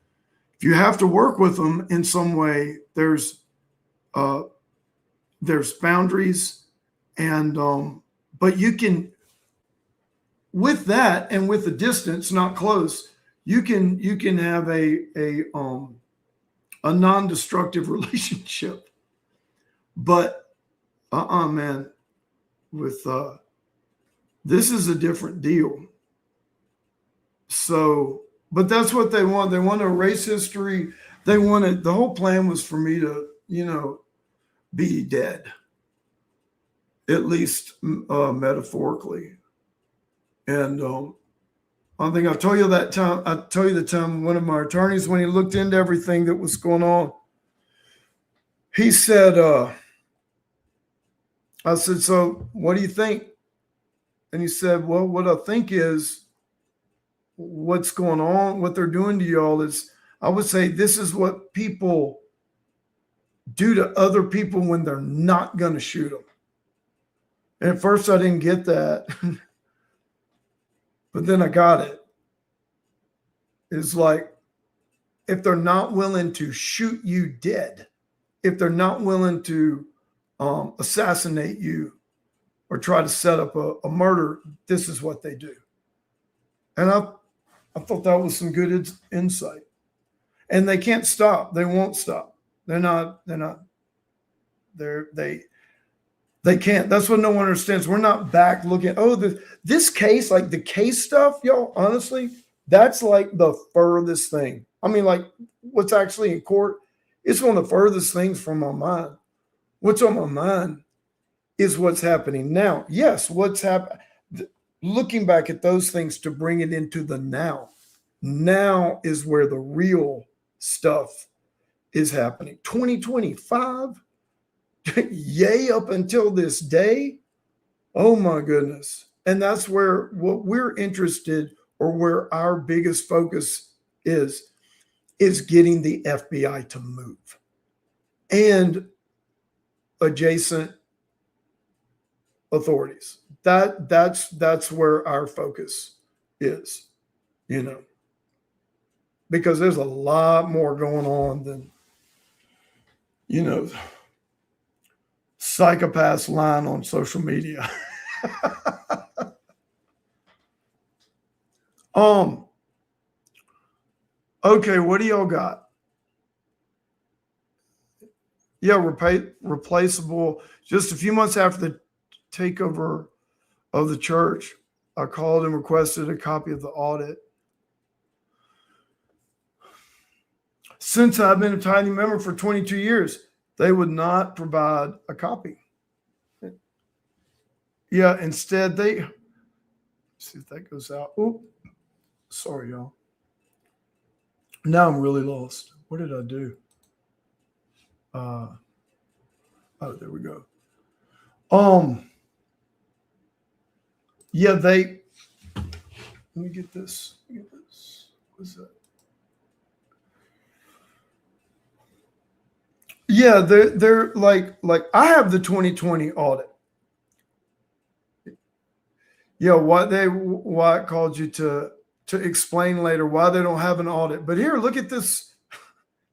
have to work with them in some way, there's boundaries, and but you can, with that and with the distance, not close, you can have a non-destructive relationship. But man, with this is a different deal. So, but that's what they want. They want to erase history. They wanted, the whole plan was for me to, be dead, at least metaphorically. And I think I told you the time one of my attorneys, when he looked into everything that was going on, he said, I said, so what do you think? And he said, well, what I think is what's going on, what they're doing to y'all is, I would say this is what people do to other people when they're not going to shoot them. And at first I didn't get that, but then I got it. It's like, if they're not willing to shoot you dead, if they're not willing to assassinate you or try to set up a murder, this is what they do. And I thought that was some good insight. And they can't stop. They won't stop. They can't. That's what no one understands. We're not back looking. Oh, this case, like the case stuff, y'all, honestly, that's like the furthest thing. I mean, like what's actually in court, it's one of the furthest things from my mind. What's on my mind is what's happening now. Yes, what's happening. Looking back at those things to bring it into the now. Now is where the real stuff is happening. 2025, yay, up until this day. Oh my goodness. And that's where what we're interested, or where our biggest focus is getting the FBI to move and adjacent authorities. That's where our focus is, because there's a lot more going on than, psychopaths lying on social media. Okay, what do y'all got? Yeah, replaceable. Just a few months after the takeover of the church, I called and requested a copy of the audit. Since I've been a tithing member for 22 years, they would not provide a copy. Yeah, instead let's see if that goes out. Oh, sorry, y'all. Now I'm really lost. What did I do? Oh, there we go. Yeah, let me get this. What's that? Yeah, they're like I have the 2020 audit. Yeah, why I called you to explain later why they don't have an audit. But here, look at this.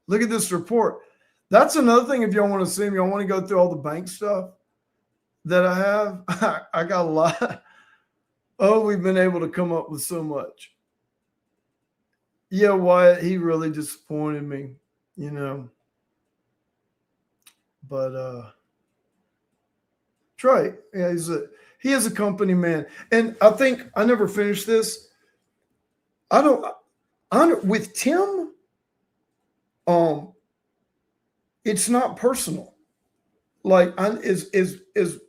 Look at this report. That's another thing. If y'all want to see me, y'all want to go through all the bank stuff that I have. I got a lot. Oh, we've been able to come up with so much. Yeah, Wyatt, he really disappointed me, But Trey, yeah, he is a company man. And I think I never finished this. With Tim, it's not personal. Like, as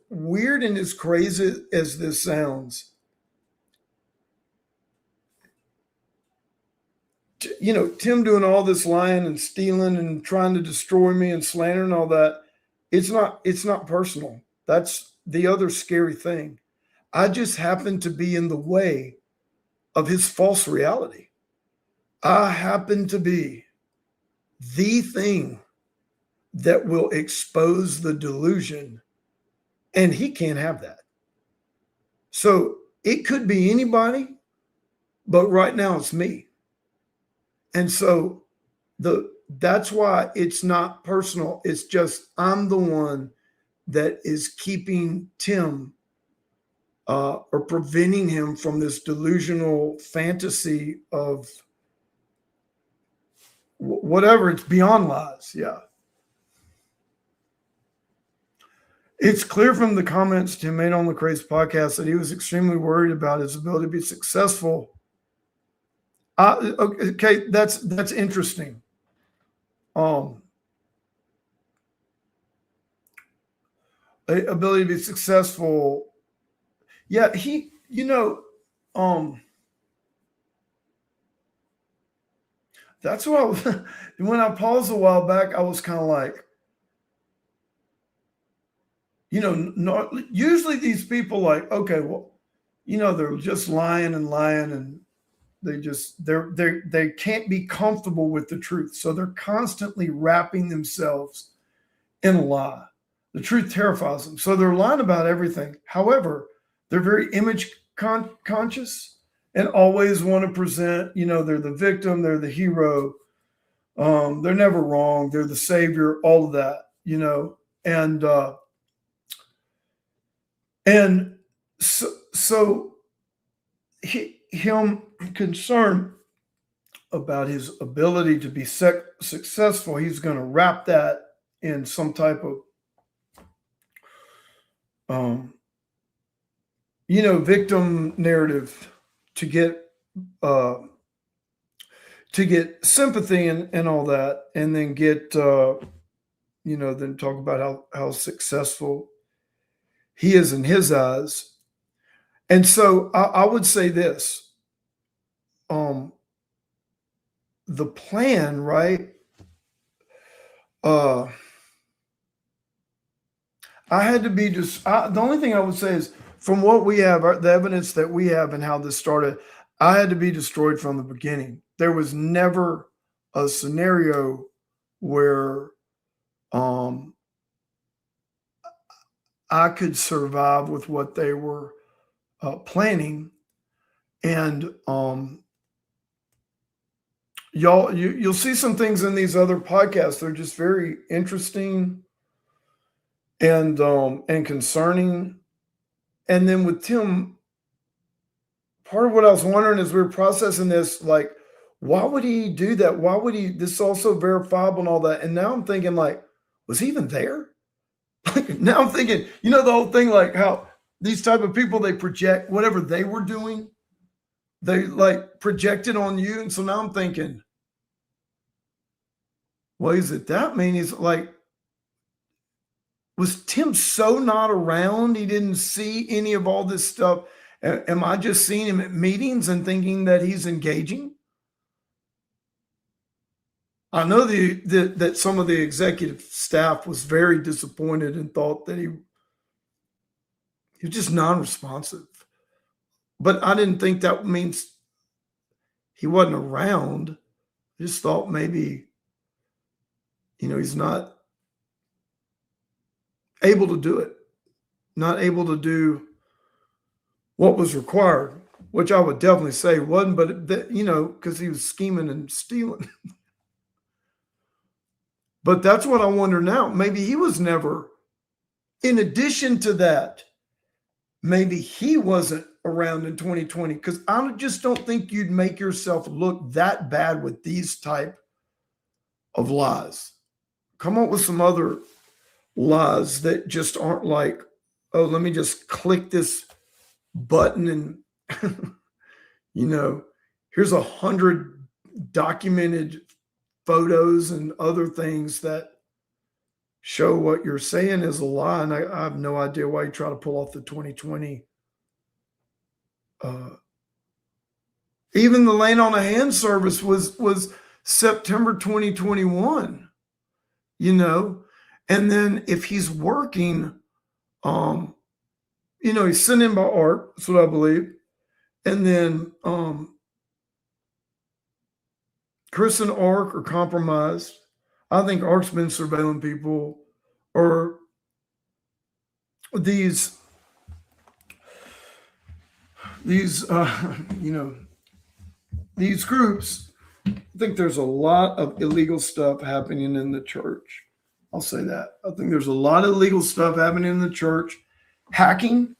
weird and as crazy as this sounds, Tim doing all this lying and stealing and trying to destroy me and slandering all that, it's not personal. That's the other scary thing. I just happen to be in the way of his false reality. I happen to be the thing that will expose the delusion, and he can't have that. So it could be anybody, but right now it's me. And so that's why it's not personal. It's just I'm the one that is keeping Tim or preventing him from this delusional fantasy of whatever. It's beyond lies. Yeah. It's clear from the comments Tim made on the Crazy podcast that he was extremely worried about his ability to be successful. Okay, that's interesting. Ability to be successful. Yeah, that's what when I paused a while back, I was kind of like, not usually these people like, okay, well, they're just lying and lying, and they can't be comfortable with the truth. So they're constantly wrapping themselves in a lie. The truth terrifies them. So they're lying about everything. However, they're very image conscious and always want to present, they're the victim, they're the hero. They're never wrong. They're the savior, all of that, and so him concerned about his ability to be successful, he's going to wrap that in some type of victim narrative to get sympathy and all that, and then get then talk about how successful he is in his eyes. And so I would say this, the plan, right? I had to be the only thing I would say is, from what we have, the evidence that we have and how this started, I had to be destroyed from the beginning. There was never a scenario where I could survive with what they were planning. And you'll see some things in these other podcasts. They're just very interesting and concerning. And then with Tim, part of what I was wondering as we were processing this, like, why would he do that? Why would he? This is also verifiable and all that. And now I'm thinking, like, was he even there? Like, now I'm thinking, the whole thing, like how these type of people, they project whatever they were doing, they like project it on you. And so now I'm thinking, well, is it that mean? He's like, was Tim so not around he didn't see any of all this stuff? Am I just seeing him at meetings and thinking that he's engaging? I know that some of the executive staff was very disappointed and thought that he was just non-responsive. But I didn't think that means he wasn't around. I just thought maybe, he's not able to do it, not able to do what was required, which I would definitely say wasn't, but because he was scheming and stealing. But that's what I wonder now. Maybe he was never, in addition to that, maybe he wasn't around in 2020, because I just don't think you'd make yourself look that bad with these type of lies. Come up with some other lies that just aren't like, oh, let me just click this button and, here's 100 documented photos and other things that show what you're saying is a lie. And I have no idea why you try to pull off the 2020. Even the laying on a hand service was September 2021, and then if he's working, he's sent in by Art, that's what I believe. And then Chris and Ark are compromised. I think Ark's been surveilling people, or these groups. I think there's a lot of illegal stuff happening in the church. I'll say that. I think there's a lot of illegal stuff happening in the church, hacking,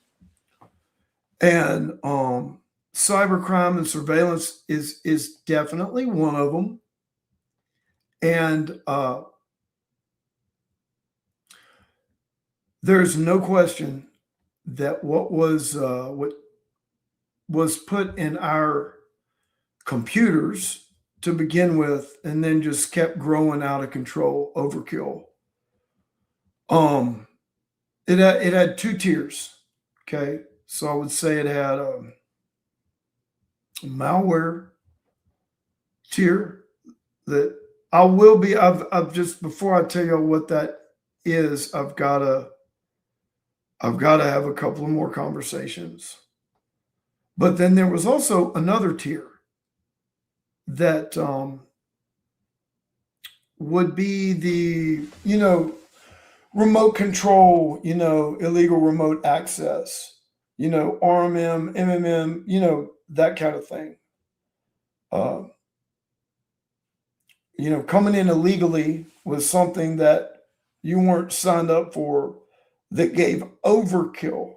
and cybercrime and surveillance is definitely one of them. And there's no question that what was put in our computers to begin with, and then just kept growing out of control, overkill. It had two tiers. Okay, so I would say it had a malware tier that I've just, before I tell you what that is, I've got to I've got to have a couple of more conversations. But then there was also another tier that would be the, remote control, illegal remote access, RMM, MMM, that kind of thing. Coming in illegally was something that you weren't signed up for, that gave overkill.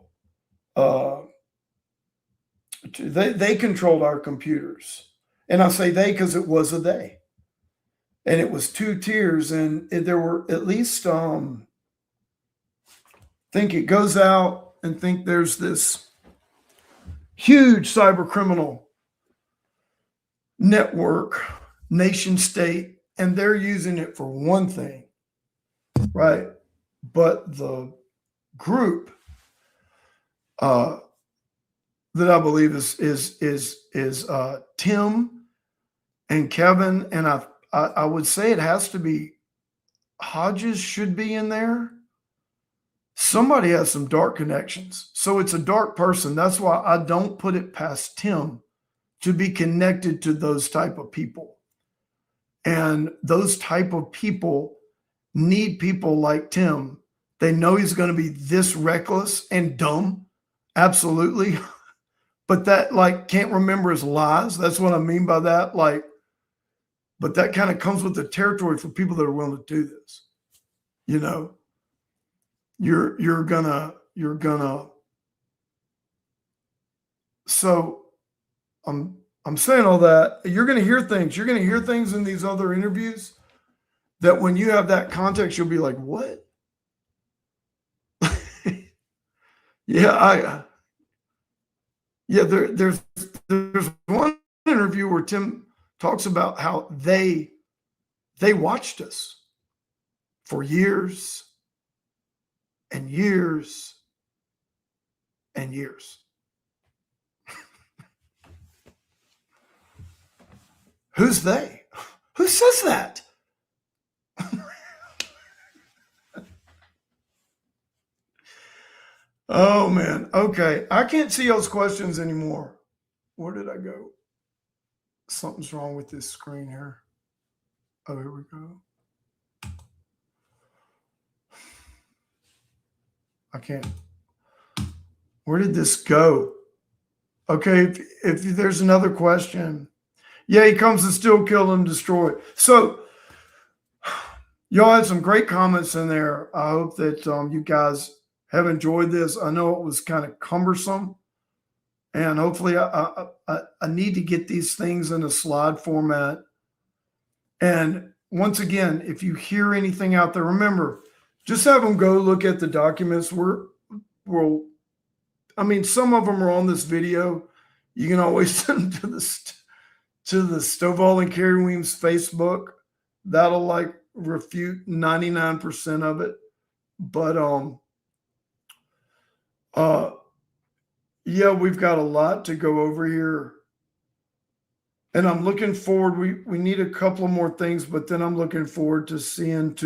They controlled our computers. And I say they because it was a they. And it was 2 tiers, and there were at least, think it goes out and think there's this huge cyber criminal network, nation state, and they're using it for one thing, right? But the group that I believe is Tim and Kevin, and I would say it has to be Hodges should be in there. Somebody has some dark connections. So it's a dark person. That's why I don't put it past Tim to be connected to those type of people. And those type of people need people like Tim. They know he's going to be this reckless and dumb. Absolutely. But that can't remember his lies. That's what I mean by that. But that kind of comes with the territory for people that are willing to do this. You're gonna so I'm saying all that. You're gonna hear things. You're gonna hear things in these other interviews that when you have that context, you'll be like, what? There's one interview where Tim talks about how they watched us for years and years and years. Who's they? Who says that? Oh, man. Okay. I can't see those questions anymore. Where did I go? Something's wrong with this screen here. Oh, here we go. I can't. Where did this go? Okay, if there's another question. Yeah, he comes to steal, kill, and destroy. So, y'all had some great comments in there. I hope that you guys have enjoyed this. I know it was kind of cumbersome. And hopefully I need to get these things in a slide format. And once again, if you hear anything out there, remember, just have them go look at the documents. Some of them are on this video. You can always send them to the Stovall and Kerri Weems Facebook. That'll refute 99% of it. But yeah, we've got a lot to go over here. And I'm looking forward. We need a couple of more things, but then I'm looking forward to seeing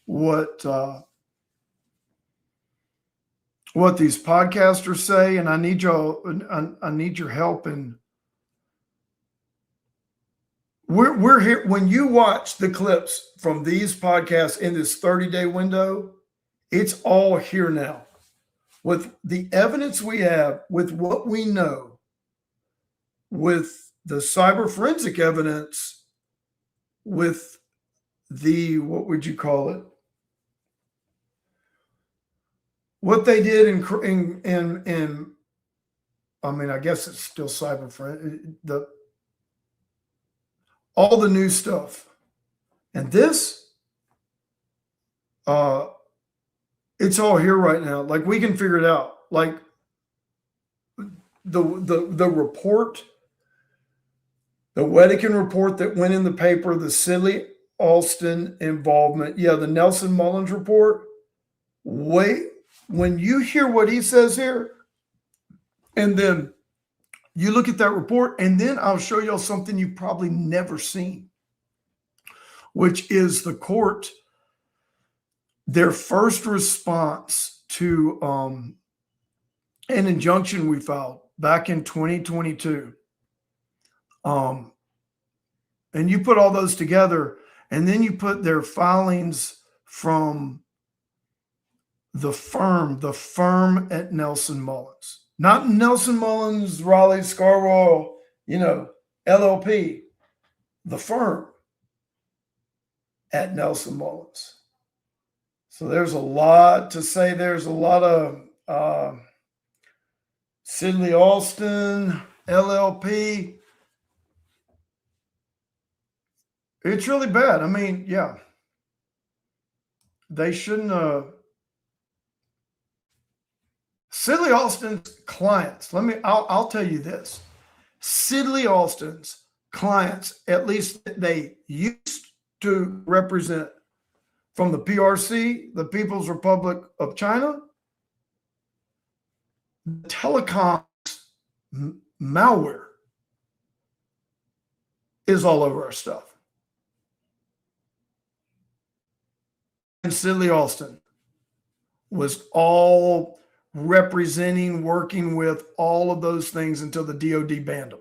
what these podcasters say. And I need y'all. I need your help. And we're here. When you watch the clips from these podcasts in this 30-day window, it's all here now. With the evidence we have, with what we know, with the cyber forensic evidence, with the, what would you call it? What they did in I guess it's still cyber forensic, all the new stuff. And this, it's all here right now. We can figure it out. The report, the Wedekind report that went in the paper, the Sidley Alston involvement. Yeah, the Nelson Mullins report. Wait, when you hear what he says here, and then you look at that report, and then I'll show y'all something you've probably never seen, which is the court. Their first response to an injunction we filed back in 2022. And you put all those together, and then you put their filings from the firm at Nelson Mullins, not Nelson Mullins, Raleigh, Scarborough, LLP, the firm at Nelson Mullins. So there's a lot to say. There's a lot of Sidley Alston, LLP. It's really bad. I mean, yeah. They shouldn't Sidley Alston's clients, I'll tell you this. Sidley Alston's clients, at least they used to represent from the PRC, the People's Republic of China, the telecoms malware is all over our stuff. And Sidley Alston was all representing, working with all of those things until the DOD banned them.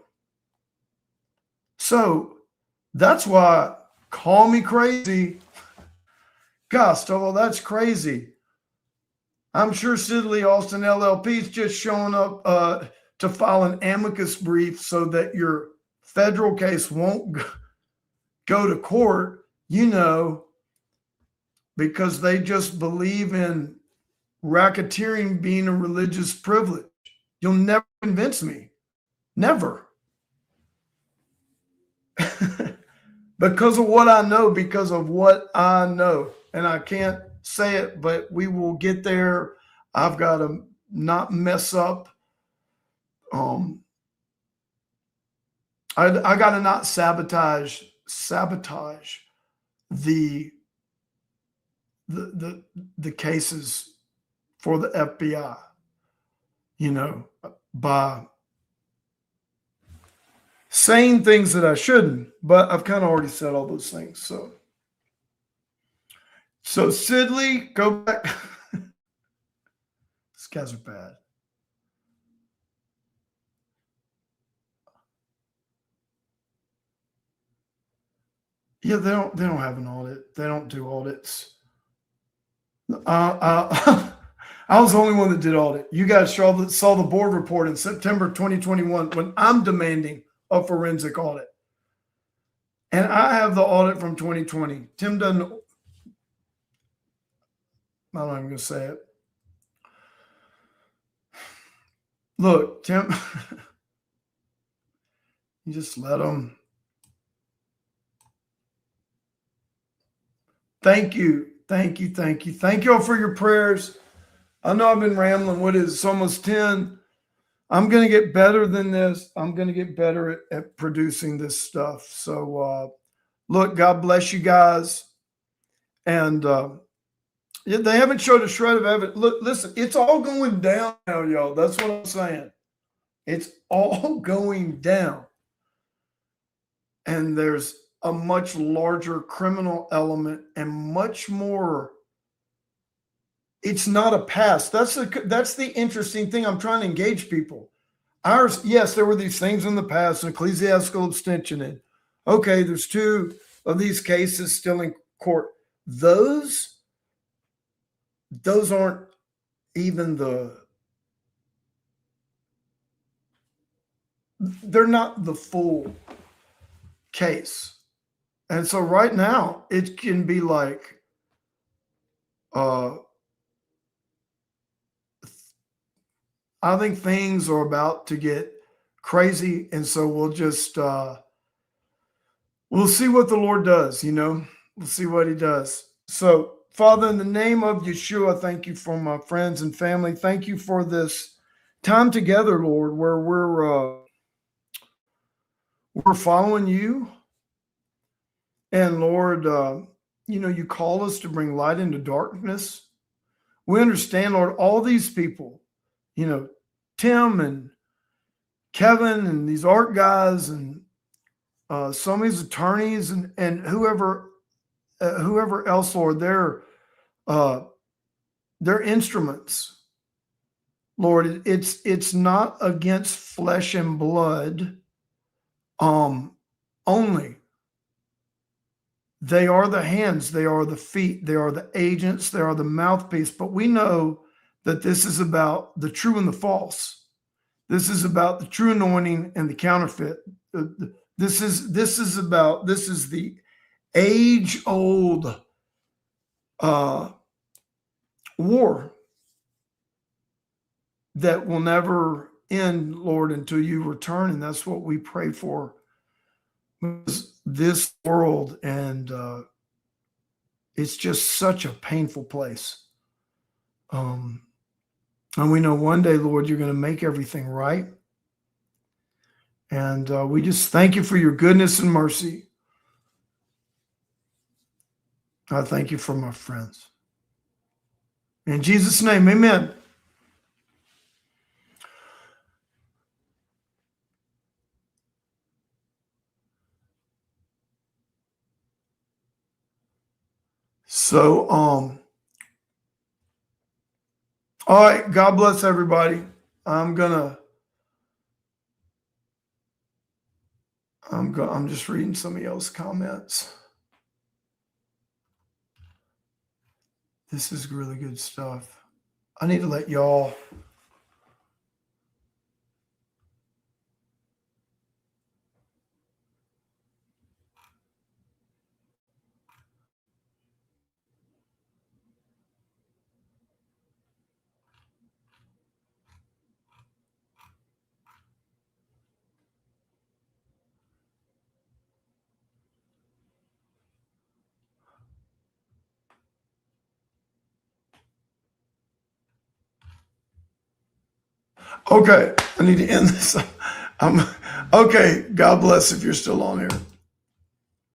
So that's why, call me crazy. Gosh, Stovall, that's crazy. I'm sure Sidley Alston LLP is just showing up to file an amicus brief so that your federal case won't go to court, because they just believe in racketeering being a religious privilege. You'll never convince me. Never. Because of what I know, And I can't say it, but we will get there. I've got to not mess up. I got to not sabotage the cases for the FBI, by saying things that I shouldn't, but I've kind of already said all those things. So Sidley, go back. These guys are bad. Yeah, they don't have an audit. They don't do audits. I was the only one that did audit. You guys saw the board report in September 2021 when I'm demanding a forensic audit. And I have the audit from 2020. Tim doesn't, I'm not even going to say it. Look, Tim, you just let them. Thank you. Thank you. Thank you. Thank you all for your prayers. I know I've been rambling. What is it? It's almost 10. I'm going to get better than this. I'm going to get better at producing this stuff. So, look, God bless you guys. And they haven't showed a shred of evidence. Look, listen, it's all going down now, y'all. That's what I'm saying. It's all going down. And there's a much larger criminal element and much more. It's not a past. That's the interesting thing. I'm trying to engage people. Ours, yes, there were these things in the past, an ecclesiastical abstention, and okay, there's 2 of these cases still in court. Those aren't even they're not the full case. And so right now it can be like, I think things are about to get crazy. And so we'll just, we'll see what the Lord does, We'll see what he does. So Father, in the name of Yeshua, thank you for my friends and family. Thank you for this time together, Lord, where we're following you. And Lord, you call us to bring light into darkness. We understand, Lord, all these people, Tim and Kevin and these art guys and some of these attorneys and whoever else, Lord, they're They're instruments. Lord, it's not against flesh and blood only. They are the hands, they are the feet, they are the agents, they are the mouthpiece. But we know that this is about the true and the false. This is about the true anointing and the counterfeit. This is the age-old war that will never end, Lord, until you return. And that's what we pray for this world. And it's just such a painful place. And we know one day, Lord, you're going to make everything right. And we just thank you for your goodness and mercy. I thank you for my friends. In Jesus' name, amen. So, all right, God bless everybody. I'm just reading somebody else's comments. This is really good stuff. I need to let y'all. Okay, I need to end this. Okay, God bless if you're still on here.